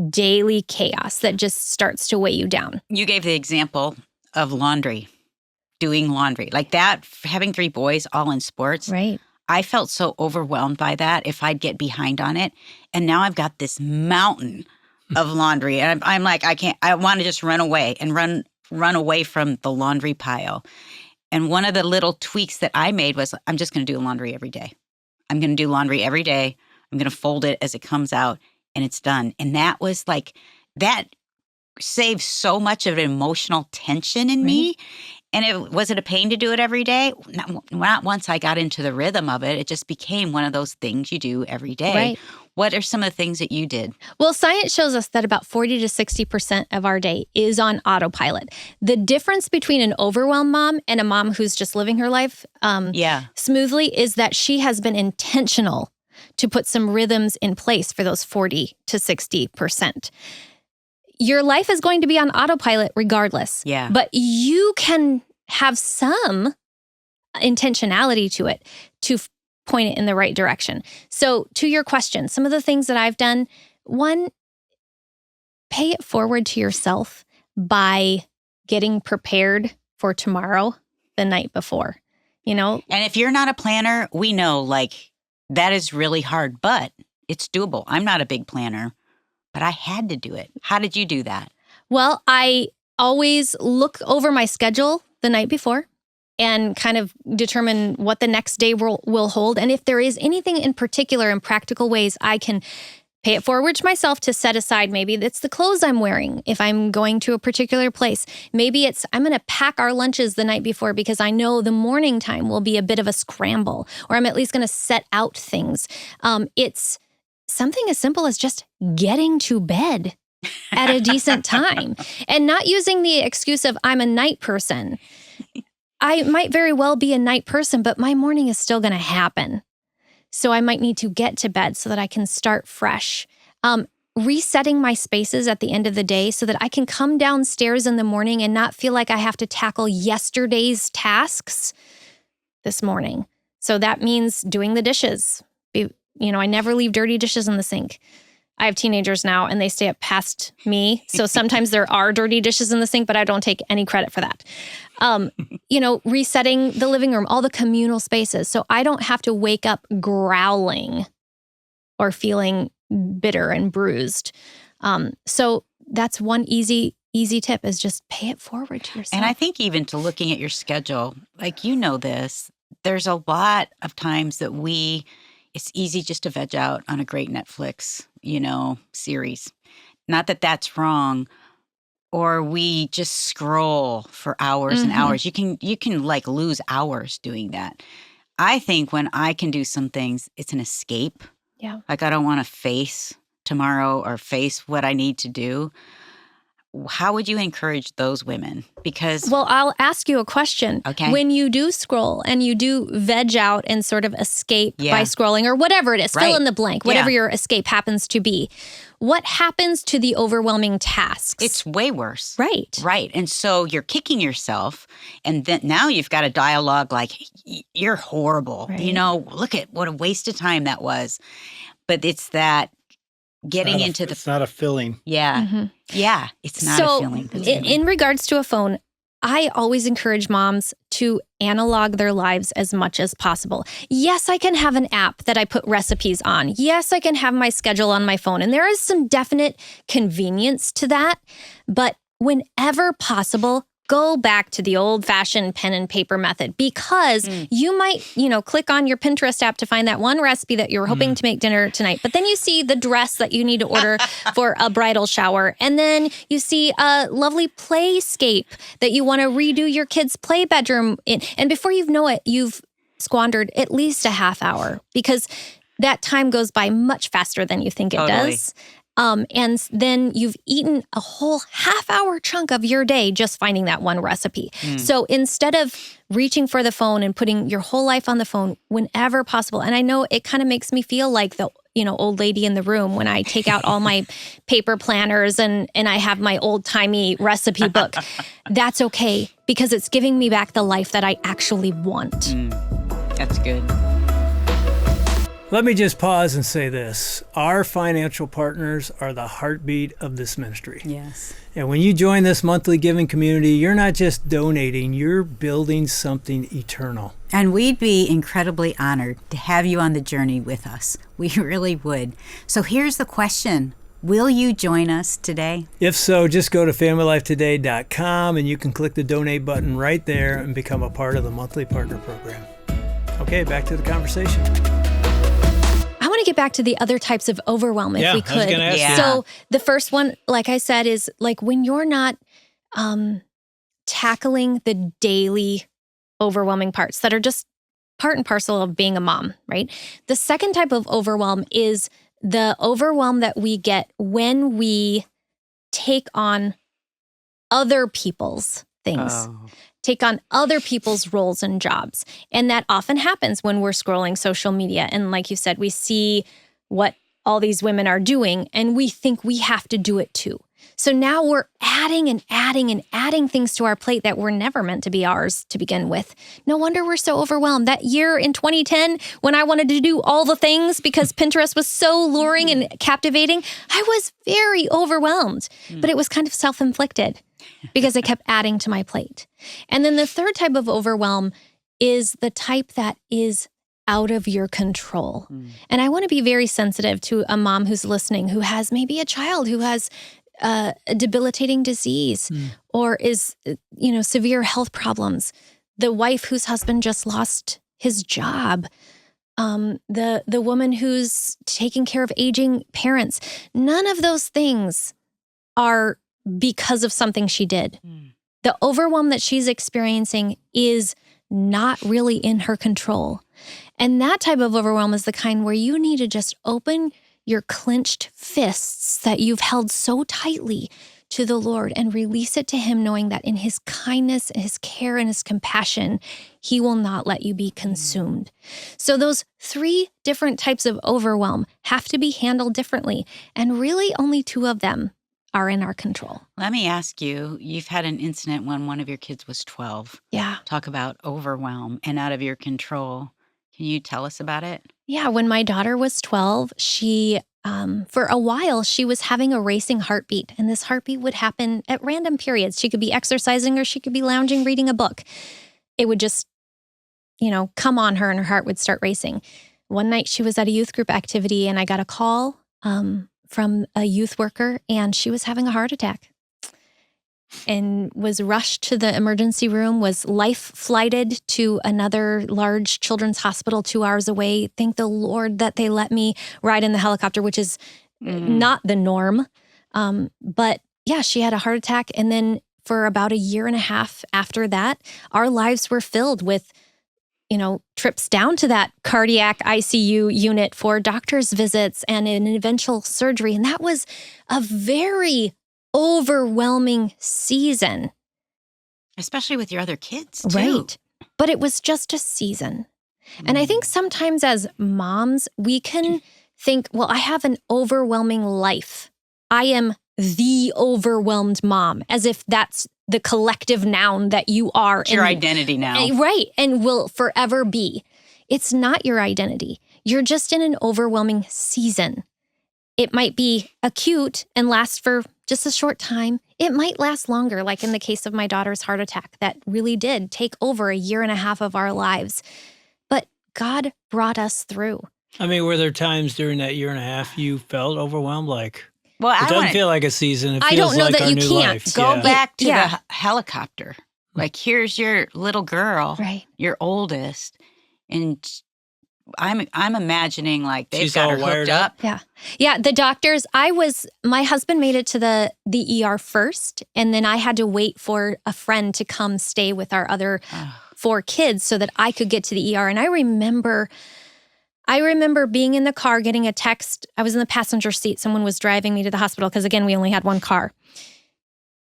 daily chaos that just starts to weigh you down. You gave the example of laundry, doing laundry. Like that, having 3 boys all in sports. Right. I felt so overwhelmed by that if I'd get behind on it. And now I've got this mountain of laundry. And I'm like, I want to just run away and run away from the laundry pile. And one of the little tweaks that I made was, I'm just going to do laundry every day. I'm going to do laundry every day. I'm going to fold it as it comes out, and it's done. And that was like, that saved so much of an emotional tension in me. And was it a pain to do it every day? Not once I got into the rhythm of it. It just became one of those things you do every day. Right. What are some of the things that you did? Well, science shows us that about 40 to 60% of our day is on autopilot. The difference between an overwhelmed mom and a mom who's just living her life smoothly is that she has been intentional to put some rhythms in place for those 40 to 60%. Your life is going to be on autopilot regardless. Yeah. But you can have some intentionality to it to point it in the right direction. So to your question, some of the things that I've done, one, pay it forward to yourself by getting prepared for tomorrow the night before, And if you're not a planner, we know, like, that is really hard, but it's doable. I'm not a big planner, but I had to do it. How did you do that? Well, I always look over my schedule the night before and kind of determine what the next day will hold. And if there is anything in particular in practical ways, I can pay it forward to myself to set aside. Maybe it's the clothes I'm wearing if I'm going to a particular place. Maybe it's I'm going to pack our lunches the night before because I know the morning time will be a bit of a scramble, or I'm at least going to set out things. It's something as simple as just getting to bed at a decent time and not using the excuse of I'm a night person. I might very well be a night person, but my morning is still going to happen. So I might need to get to bed so that I can start fresh. Resetting my spaces at the end of the day so that I can come downstairs in the morning and not feel like I have to tackle yesterday's tasks this morning. So that means doing the dishes. I never leave dirty dishes in the sink. I have teenagers now and they stay up past me. So sometimes there are dirty dishes in the sink, but I don't take any credit for that. Resetting the living room, all the communal spaces. So I don't have to wake up growling or feeling bitter and bruised. So that's one easy tip is just pay it forward to yourself. And I think even to looking at your schedule, like, this, there's a lot of times that it's easy just to veg out on a great Netflix, series. Not that that's wrong. Or we just scroll for hours and hours. You can like lose hours doing that. I think when I can do some things, it's an escape Yeah. Like, I don't want to face tomorrow or face what I need to do. How would you encourage those women? Because, Well, I'll ask you a question. Okay. When you do scroll and you do veg out and sort of escape by scrolling or whatever it is, fill Right. in the blank, whatever your escape happens to be, what happens to the overwhelming tasks? it's way worse. right. Right. And so you're kicking yourself. And then now you've got a dialogue like, you're horrible. Right. You know, look at what a waste of time that was. But it's that getting into the. It's not a filling. Yeah. Mm-hmm. Yeah. It's not So a feeling. in regards to a phone, I always encourage moms to analog their lives as much as possible. Yes, I can have an app that I put recipes on. Yes, I can have my schedule on my phone. And there is some definite convenience to that. But whenever possible, go back to the old-fashioned pen and paper method, because you might, click on your Pinterest app to find that one recipe that you're hoping to make dinner tonight. But then you see the dress that you need to order for a bridal shower. And then you see a lovely playscape that you want to redo your kid's play bedroom in. And before you know it, you've squandered at least a half hour, because that time goes by much faster than you think it Totally. does. And then you've eaten a whole half-hour chunk of your day just finding that one recipe. So instead of reaching for the phone and putting your whole life on the phone whenever possible, and I know it kind of makes me feel like the old lady in the room when I take out all my paper planners and I have my old-timey recipe book. That's okay, because it's giving me back the life that I actually want. That's good. Let me just pause and say this. Our financial partners are the heartbeat of this ministry. Yes. And when you join this monthly giving community, you're not just donating, you're building something eternal. And we'd be incredibly honored to have you on the journey with us. We really would. So here's the question. Will you join us today? If so, just go to FamilyLifeToday.com and you can click the donate button right there and become a part of the monthly partner program. Okay, back to the conversation. I want to get back to the other types of overwhelm if we could. I was going to ask Yeah. you. So the first one, like I said, is like when you're not tackling the daily overwhelming parts that are just part and parcel of being a mom, right? The second type of overwhelm is the overwhelm that we get when we take on other people's things. Oh. Take on other people's roles and jobs. And that often happens when we're scrolling social media. And like you said, we see what all these women are doing and we think we have to do it too. So now we're adding and adding and adding things to our plate that were never meant to be ours to begin with. No wonder we're so overwhelmed. That year in 2010, when I wanted to do all the things because Pinterest was so luring and captivating, I was very overwhelmed, but it was kind of self-inflicted because I kept adding to my plate. And then the third type of overwhelm is the type that is out of your control. And I want to be very sensitive to a mom who's listening who has maybe a child who has a debilitating disease or is, severe health problems. The wife whose husband just lost his job. The woman who's taking care of aging parents. None of those things are because of something she did. The overwhelm that she's experiencing is not really in her control. And that type of overwhelm is the kind where you need to just open your clenched fists that you've held so tightly to the Lord and release it to Him, knowing that in His kindness, His care, and His compassion, He will not let you be consumed. So those three different types of overwhelm have to be handled differently. And really only two of them are in our control. Let me ask you, you've had an incident when one of your kids was 12. Yeah. Talk about overwhelm and out of your control. Can you tell us about it? Yeah, when my daughter was 12, she, for a while, she was having a racing heartbeat. And this heartbeat would happen at random periods. She could be exercising or she could be lounging, reading a book. It would just, come on her and her heart would start racing. One night she was at a youth group activity and I got a call from a youth worker and she was having a heart attack and was rushed to the emergency room, was life flighted to another large children's hospital 2 hours away. Thank the Lord that they let me ride in the helicopter, which is not the norm. But yeah, she had a heart attack. And then for about a year and a half after that, our lives were filled with trips down to that cardiac ICU unit for doctor's visits and an eventual surgery. And that was a very overwhelming season. Especially with your other kids, too. Right. But it was just a season. And I think sometimes as moms, we can think, well, I have an overwhelming life. I am the overwhelmed mom, as if that's the collective noun that you are. It's your identity now. Right. And will forever be. It's not your identity. You're just in an overwhelming season. It might be acute and last for just a short time. It might last longer, like in the case of my daughter's heart attack that really did take over 1.5 years of our lives. But God brought us through. I mean, were there times during that 1.5 years you felt overwhelmed? Well, It doesn't feel like a season. It I feels don't know like that our you new can't life. Go back to Yeah. the helicopter. Like, here's your little girl, Right. your oldest, and I'm imagining like they've She's got all her wired hooked up. Yeah. Yeah. The doctors, my husband made it to the ER first, and then I had to wait for a friend to come stay with our other 4 kids so that I could get to the ER. And I remember being in the car, getting a text. I was in the passenger seat. Someone was driving me to the hospital because, again, we only had one car.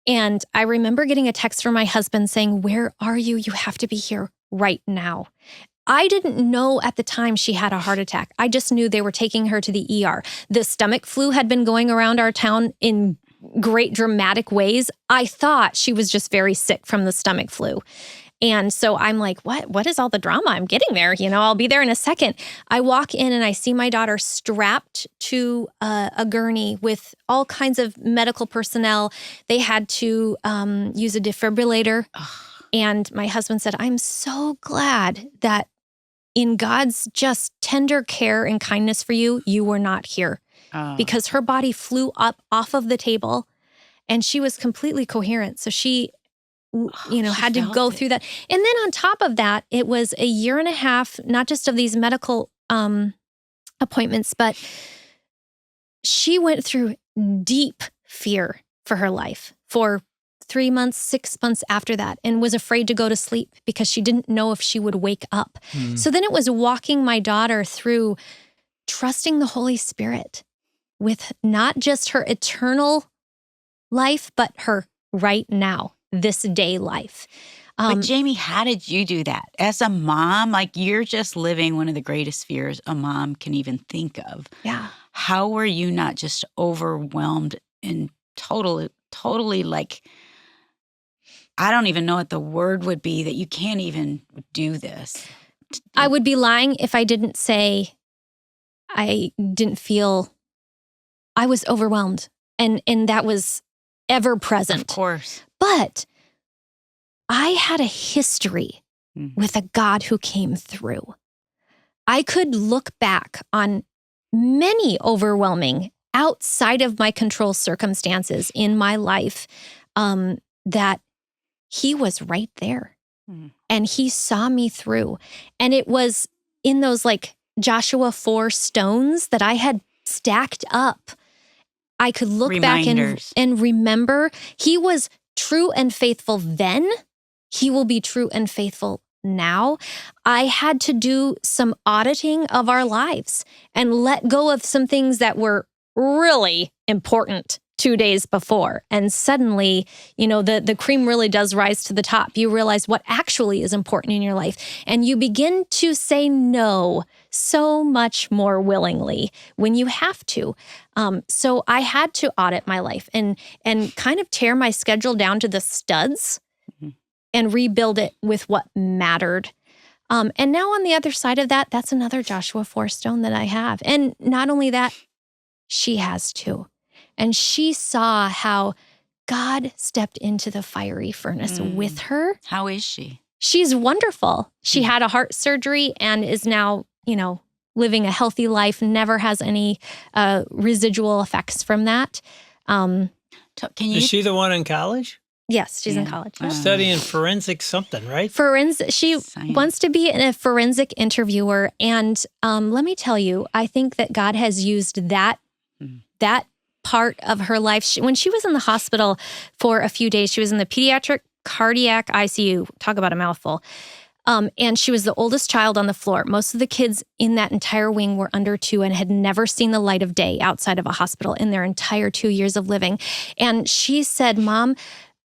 And I remember getting a text from my husband saying, "Where are you? You have to be here right now." I didn't know at the time she had a heart attack. I just knew they were taking her to the ER. The stomach flu had been going around our town in great dramatic ways. I thought she was just very sick from the stomach flu. And so I'm like, what is all the drama? I'm getting there. I'll be there in a second. I walk in and I see my daughter strapped to a gurney with all kinds of medical personnel. They had to use a defibrillator. And my husband said, "I'm so glad that in God's just tender care and kindness for you, you were not here." Because her body flew up off of the table and she was completely coherent. So she had to go through that. And then on top of that, it was 1.5 years, not just of these medical appointments, but she went through deep fear for her life for 3 months, 6 months after that, and was afraid to go to sleep because she didn't know if she would wake up. So then it was walking my daughter through trusting the Holy Spirit with not just her eternal life, but her right now, this day life. But Jamie, how did you do that? As a mom, like you're just living one of the greatest fears a mom can even think of. Yeah. How were you not just overwhelmed and totally like, I don't even know what the word would be, that you can't even do this? I would be lying if I didn't say I didn't feel I was overwhelmed. And that was ever present. Of course. But I had a history with a God who came through. I could look back on many overwhelming, outside of my control circumstances in my life, that He was right there. And He saw me through. And it was in those like Joshua 4 stones that I had stacked up. I could look Reminders. back and remember He was true and faithful then. He will be true and faithful now. I had to do some auditing of our lives and let go of some things that were really important 2 days before. And suddenly, the cream really does rise to the top. You realize what actually is important in your life. And you begin to say no so much more willingly when you have to. So I had to audit my life and kind of tear my schedule down to the studs and rebuild it with what mattered. And now on the other side of that, that's another Joshua 4 stone that I have. And not only that, she has too. And she saw how God stepped into the fiery furnace with her. How is she? She's wonderful. She had a heart surgery and is now, living a healthy life, never has any residual effects from that. Is she the one in college? Yes, she's in college. Studying forensic something, right? She wants to be a forensic interviewer. And let me tell you, I think that God has used that part of her life. When she was in the hospital for a few days, she was in the pediatric cardiac ICU. Talk about a mouthful. And she was the oldest child on the floor. Most of the kids in that entire wing were under 2 and had never seen the light of day outside of a hospital in their entire 2 years of living. And she said, Mom,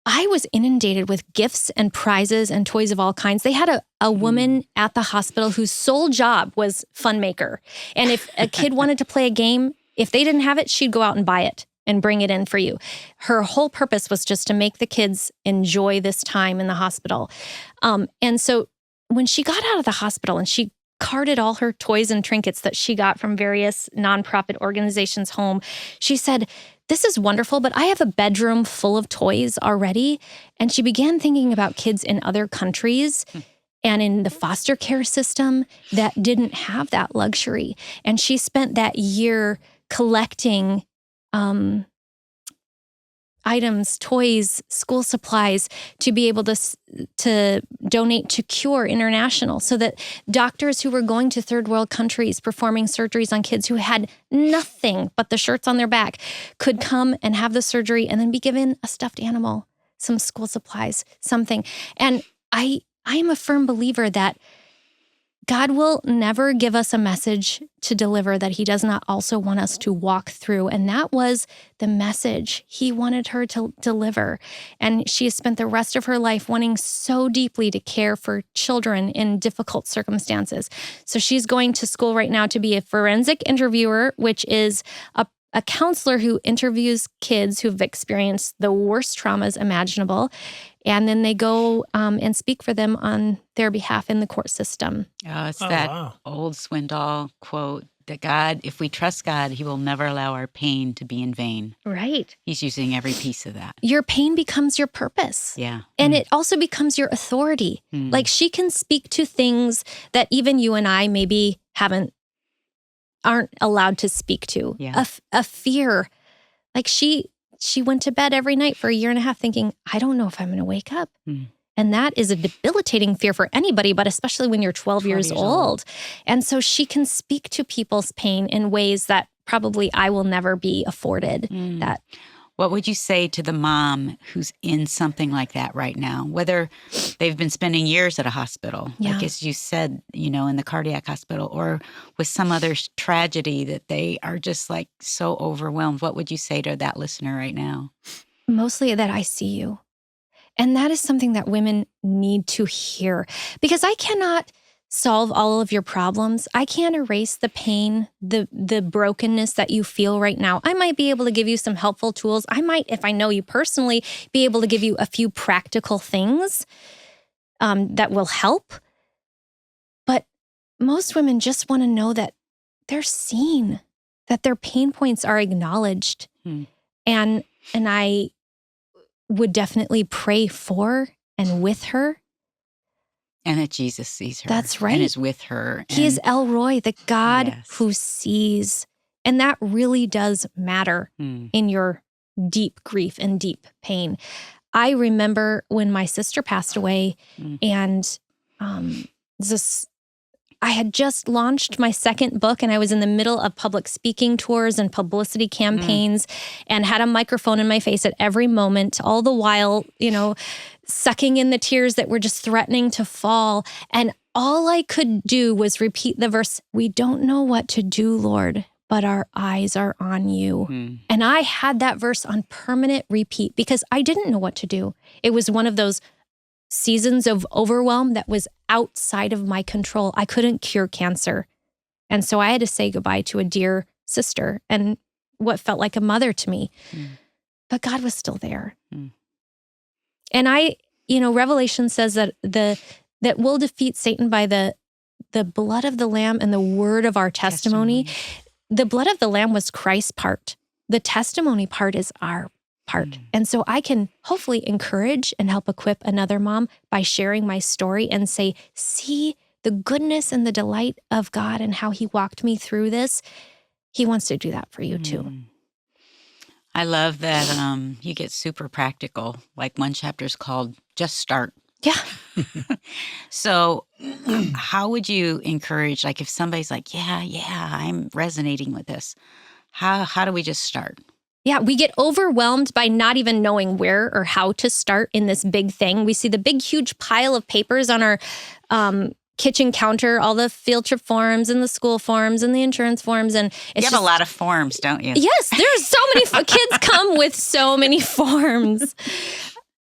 I was inundated with gifts and prizes and toys of all kinds. They had a woman at the hospital whose sole job was fun maker. And if a kid wanted to play a game, if they didn't have it, she'd go out and buy it and bring it in for you. Her whole purpose was just to make the kids enjoy this time in the hospital. And so when she got out of the hospital and she carted all her toys and trinkets that she got from various nonprofit organizations home, she said, this is wonderful, but I have a bedroom full of toys already. And she began thinking about kids in other countries and in the foster care system that didn't have that luxury. And she spent that year collecting items, toys, school supplies to be able to donate to Cure International so that doctors who were going to third world countries performing surgeries on kids who had nothing but the shirts on their back could come and have the surgery and then be given a stuffed animal, some school supplies, something. And I am a firm believer that God will never give us a message to deliver that he does not also want us to walk through. And that was the message he wanted her to deliver. And she has spent the rest of her life wanting so deeply to care for children in difficult circumstances. So she's going to school right now to be a forensic interviewer, which is a counselor who interviews kids who've experienced the worst traumas imaginable. And then they go and speak for them on their behalf in the court system. Oh, it's that old Swindoll quote that God, if we trust God, he will never allow our pain to be in vain. Right. He's using every piece of that. Your pain becomes your purpose. Yeah. And it also becomes your authority. Like she can speak to things that even you and I maybe aren't allowed to speak to. Yeah. A fear. Like she went to bed every night for 1.5 years thinking, I don't know if I'm going to wake up. And that is a debilitating fear for anybody, but especially when you're 12 years old. And so she can speak to people's pain in ways that probably I will never be afforded. That. What would you say to the mom who's in something like that right now, whether they've been spending years at a hospital, like as you said, in the cardiac hospital, or with some other tragedy that they are just like so overwhelmed? What would you say to that listener right now? Mostly that I see you. And that is something that women need to hear, because I cannot solve all of your problems. I can't erase the pain, the brokenness that you feel right now. I might be able to give you some helpful tools. I might, if I know you personally, be able to give you a few practical things that will help. But most women just want to know that they're seen, that their pain points are acknowledged. And I would definitely pray for and with her. And that Jesus sees her. That's right. And is with her. He is El Roy, the God who sees. And that really does matter in your deep grief and deep pain. I remember when my sister passed away and I had just launched my second book and I was in the middle of public speaking tours and publicity campaigns and had a microphone in my face at every moment, all the while, sucking in the tears that were just threatening to fall. And all I could do was repeat the verse, "We don't know what to do, Lord, but our eyes are on you." And I had that verse on permanent repeat because I didn't know what to do. It was one of those seasons of overwhelm that was outside of my control. I couldn't cure cancer. And so I had to say goodbye to a dear sister and what felt like a mother to me. But God was still there. And Revelation says that that we'll defeat Satan by the blood of the Lamb and the word of our testimony. The blood of the Lamb was Christ's part. The testimony part is our part. And so I can hopefully encourage and help equip another mom by sharing my story and say, see the goodness and the delight of God and how he walked me through this. He wants to do that for you too. I love that you get super practical. Like one chapter is called Just Start. Yeah. So how would you encourage, like if somebody's like, yeah, I'm resonating with this. How do we just start? Yeah, we get overwhelmed by not even knowing where or how to start in this big thing. We see the big, huge pile of papers on our kitchen counter, all the field trip forms and the school forms and the insurance forms. And You have a lot of forms, don't you? Yes, there's so many kids come with so many forms.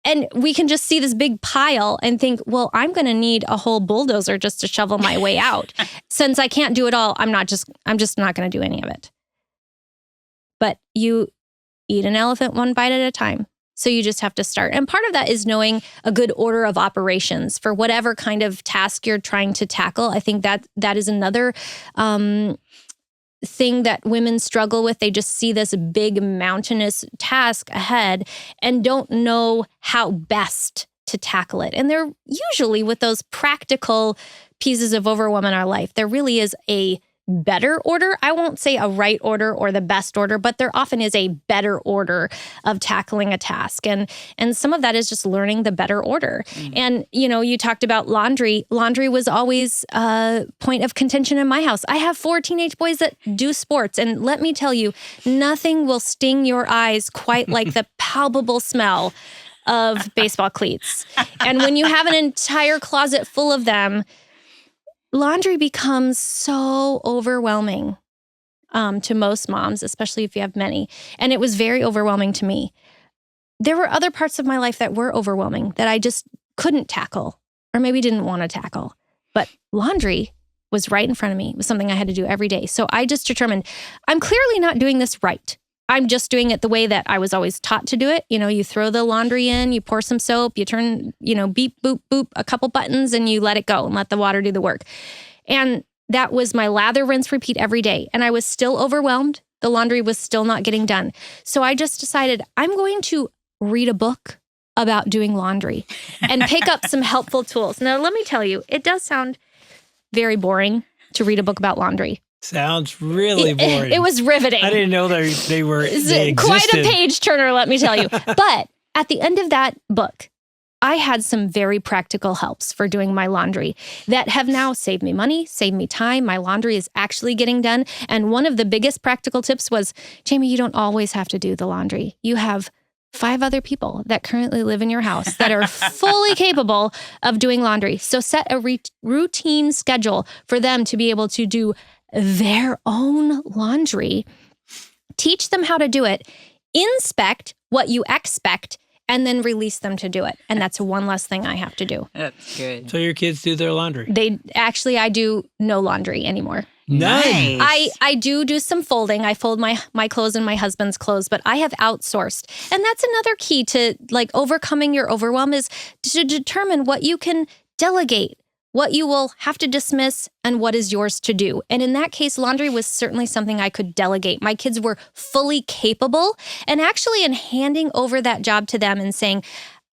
And we can just see this big pile and think, well, I'm going to need a whole bulldozer just to shovel my way out. Since I can't do it all, I'm just not going to do any of it. But you eat an elephant one bite at a time. So you just have to start. And part of that is knowing a good order of operations for whatever kind of task you're trying to tackle. I think that is another thing that women struggle with. They just see this big mountainous task ahead and don't know how best to tackle it. And they're usually with those practical pieces of overwhelm in our life, there really is a better order. I won't say a right order or the best order, but there often is a better order of tackling a task. And some of that is just learning the better order. And, you talked about laundry. Laundry was always a point of contention in my house. I have 4 teenage boys that do sports. And let me tell you, nothing will sting your eyes quite like the palpable smell of baseball cleats. And when you have an entire closet full of them, laundry becomes so overwhelming to most moms, especially if you have many. And it was very overwhelming to me. There were other parts of my life that were overwhelming that I just couldn't tackle or maybe didn't want to tackle. But laundry was right in front of me. It was something I had to do every day. So I just determined I'm clearly not doing this right. I'm just doing it the way that I was always taught to do it. You throw the laundry in, you pour some soap, you turn, beep, boop, boop, a couple buttons, and you let it go and let the water do the work. And that was my lather, rinse, repeat every day. And I was still overwhelmed. The laundry was still not getting done. So I just decided I'm going to read a book about doing laundry and pick up some helpful tools. Now, let me tell you, it does sound very boring to read a book about laundry. Sounds really boring. It was riveting. I didn't know they existed. Quite a page turner, let me tell you. But at the end of that book, I had some very practical helps for doing my laundry that have now saved me money, saved me time. My laundry is actually getting done. And one of the biggest practical tips was, Jamie, you don't always have to do the laundry. You have 5 other people that currently live in your house that are fully capable of doing laundry. So set a routine schedule for them to be able to do their own laundry. Teach them how to do it. Inspect what you expect and then release them to do it. And that's one less thing I have to do. That's good. So your kids do their laundry? I do no laundry anymore. Nice. I do some folding. I fold my clothes and my husband's clothes, but I have outsourced. And that's another key to overcoming your overwhelm is to determine what you can delegate, what you will have to dismiss, and what is yours to do. And in that case, laundry was certainly something I could delegate. My kids were fully capable. And actually in handing over that job to them and saying,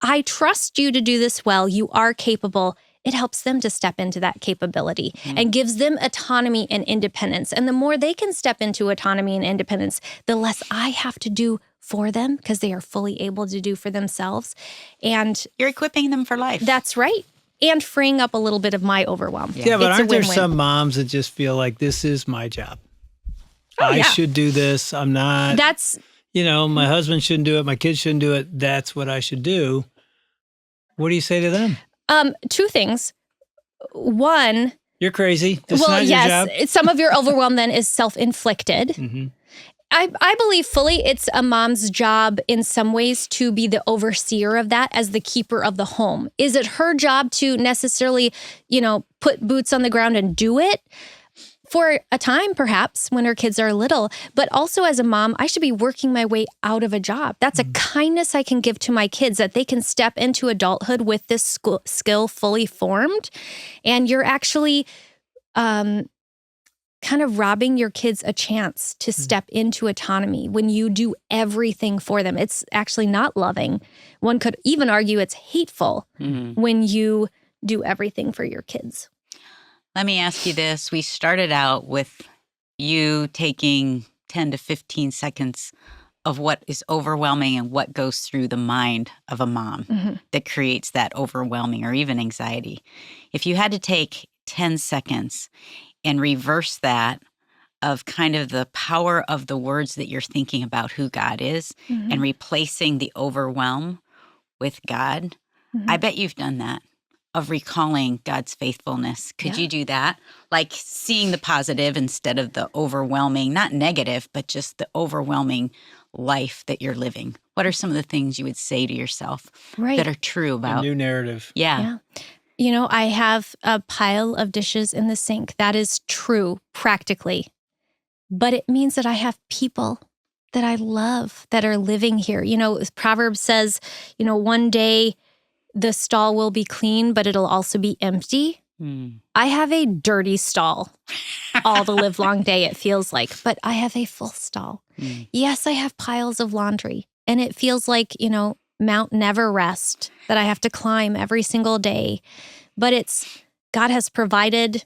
I trust you to do this well, you are capable, it helps them to step into that capability and gives them autonomy and independence. And the more they can step into autonomy and independence, the less I have to do for them because they are fully able to do for themselves. And you're equipping them for life. That's right. And freeing up a little bit of my overwhelm. Yeah, but aren't there some moms that just feel like this is my job? I should do this. I'm not. That's, my husband shouldn't do it. My kids shouldn't do it. That's what I should do. What do you say to them? 2 things. One, you're crazy. This is not your job. Some of your overwhelm then is self-inflicted. Mm-hmm. I believe fully it's a mom's job in some ways to be the overseer of that as the keeper of the home. Is it her job to necessarily, put boots on the ground and do it? For a time, perhaps, when her kids are little. But also as a mom, I should be working my way out of a job. That's a kindness I can give to my kids, that they can step into adulthood with this skill fully formed. And you're actually kind of robbing your kids a chance to step into autonomy when you do everything for them. It's actually not loving. One could even argue it's hateful when you do everything for your kids. Let me ask you this. We started out with you taking 10 to 15 seconds of what is overwhelming and what goes through the mind of a mom that creates that overwhelming or even anxiety. If you had to take 10 seconds and reverse that of kind of the power of the words that you're thinking about who God is and replacing the overwhelm with God. I bet you've done that, of recalling God's faithfulness. Could you do that? Like seeing the positive instead of the overwhelming, not negative, but just the overwhelming life that you're living. What are some of the things you would say to yourself that are true A about? new narrative. Yeah. You know, I have a pile of dishes in the sink. That is true, practically. But it means that I have people that I love that are living here. You know, Proverbs says, you know, one day the stall will be clean, but it'll also be empty. I have a dirty stall all the live long day, it feels like, but I have a full stall. Yes, I have piles of laundry, and it feels like, you know, Mount Neverest that I have to climb every single day. But it's God has provided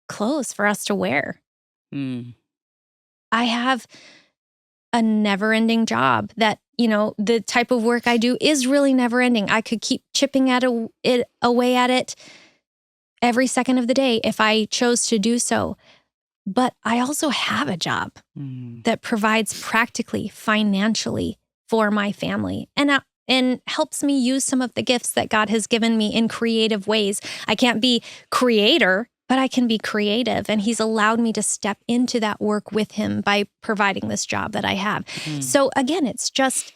clothes for us to wear. I have a never-ending job that, you know, the type of work I do is really never-ending. I could keep chipping away at it every second of the day if I chose to do so. But I also have a job that provides practically, financially for my family and helps me use some of the gifts that God has given me in creative ways. I can't be creator, but I can be creative. And he's allowed me to step into that work with him by providing this job that I have. So again, it's just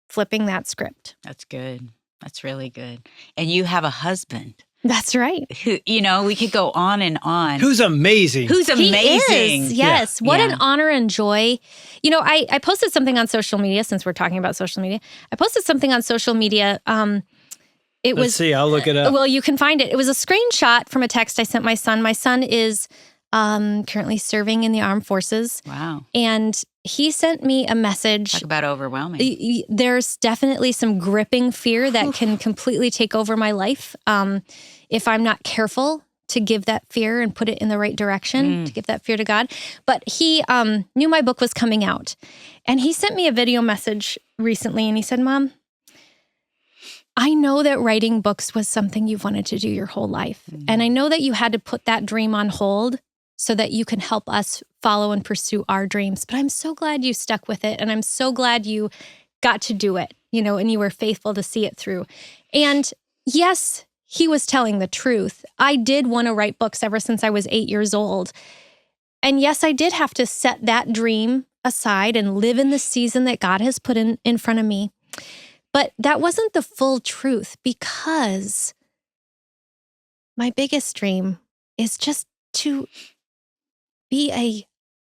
flipping that script. That's good. That's really good. And you have a husband. That's right. Who, you know, we could go on and on. Who's amazing. Who's amazing. He is, yes. What an honor and joy. You know, I posted something on social media, since we're talking about social media. I posted something on social media. Let's see, I'll look it up. Well, you can find it. It was a screenshot from a text I sent my son. My son is currently serving in the armed forces. Wow. And he sent me a message. Talk about overwhelming. There's definitely some gripping fear that can completely take over my life if I'm not careful to give that fear and put it in the right direction, to give that fear to God. But he knew my book was coming out. And he sent me a video message recently, and he said, "Mom, I know that writing books was something you've wanted to do your whole life. And I know that you had to put that dream on hold so that you can help us follow and pursue our dreams. But I'm so glad you stuck with it. And I'm so glad you got to do it, you know, and you were faithful to see it through." And yes, he was telling the truth. I did want to write books ever since I was 8 years old. And yes, I did have to set that dream aside and live in the season that God has put in front of me. But that wasn't the full truth, because my biggest dream is just to be a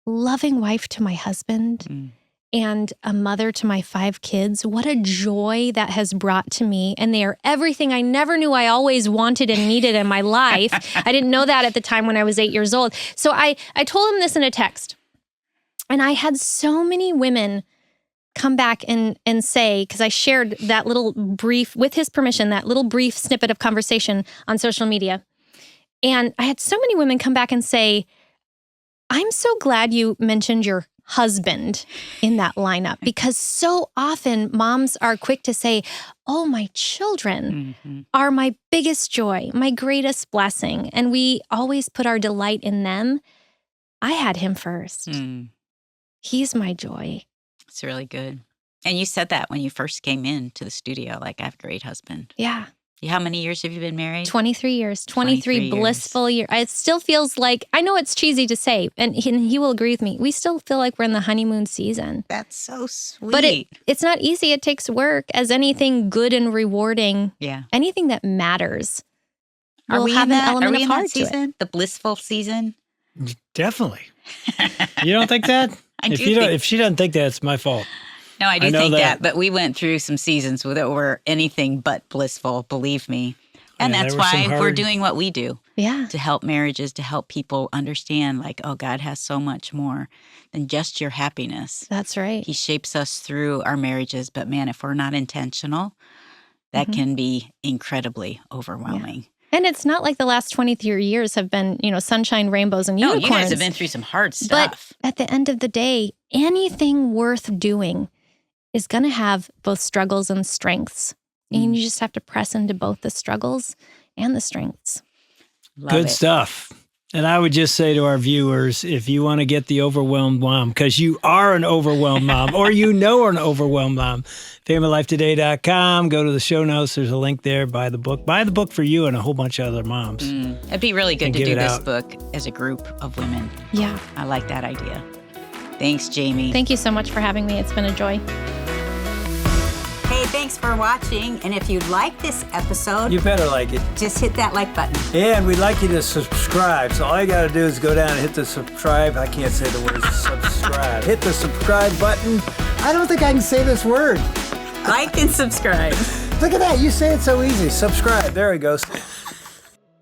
loving wife to my husband and a mother to my 5 kids. What a joy that has brought to me. And they are everything I never knew I always wanted and needed in my life. I didn't know that at the time when I was 8 years old. So I told him this in a text. And I had so many women come back and say, because I shared that little brief, with his permission, that little brief snippet of conversation on social media. And I had so many women come back and say, "I'm so glad you mentioned your husband in that lineup," because so often moms are quick to say, "Oh, my children are my biggest joy, my greatest blessing." And we always put our delight in them. I had him first. He's my joy. It's really good. And you said that when you first came into the studio, like, I have a great husband. Yeah. How many years have you been married? 23 years. 23 blissful years. It still feels like, I know it's cheesy to say, and he will agree with me, we still feel like we're in the honeymoon season. That's so sweet. But it's not easy. It takes work, as anything good and rewarding. Yeah. Anything that matters. Are we have in that? an element Are we of in hard that to it. season? The blissful season? Definitely. You don't think that? If she doesn't think that, it's my fault. No, I do know think that. but we went through some seasons that were anything but blissful, believe me. And Yeah, that's there were some why we're hard- doing what we do. Yeah. To help marriages, to help people understand, like, oh, God has so much more than just your happiness. That's right. He shapes us through our marriages. But man, if we're not intentional, that can be incredibly overwhelming. And it's not like the last 23 years have been, you know, sunshine, rainbows, and No, unicorns. you guys have been through some hard stuff. But at the end of the day, anything worth doing is going to have both struggles and strengths. And you just have to press into both the struggles and the strengths. Love Good it. stuff. And I would just say to our viewers, if you want to get the overwhelmed mom, because you are an overwhelmed mom or you know an overwhelmed mom, FamilyLifeToday.com. Go to the show notes. There's a link there. Buy the book. Buy the book for you and a whole bunch of other moms. It'd be really good And to give do it this out. book as a group of women. Yeah. I like that idea. Thanks, Jamie. Thank you so much for having me. It's been a joy. Hey, thanks for watching. And if you like this episode, You better like it. just hit that like button. And we'd like you to subscribe. So all you got to do is go down and hit the subscribe. I can't say the word subscribe. Hit the subscribe button. I don't think I can say this word. Like and subscribe. Look at that. You say it so easy. Subscribe. There it goes.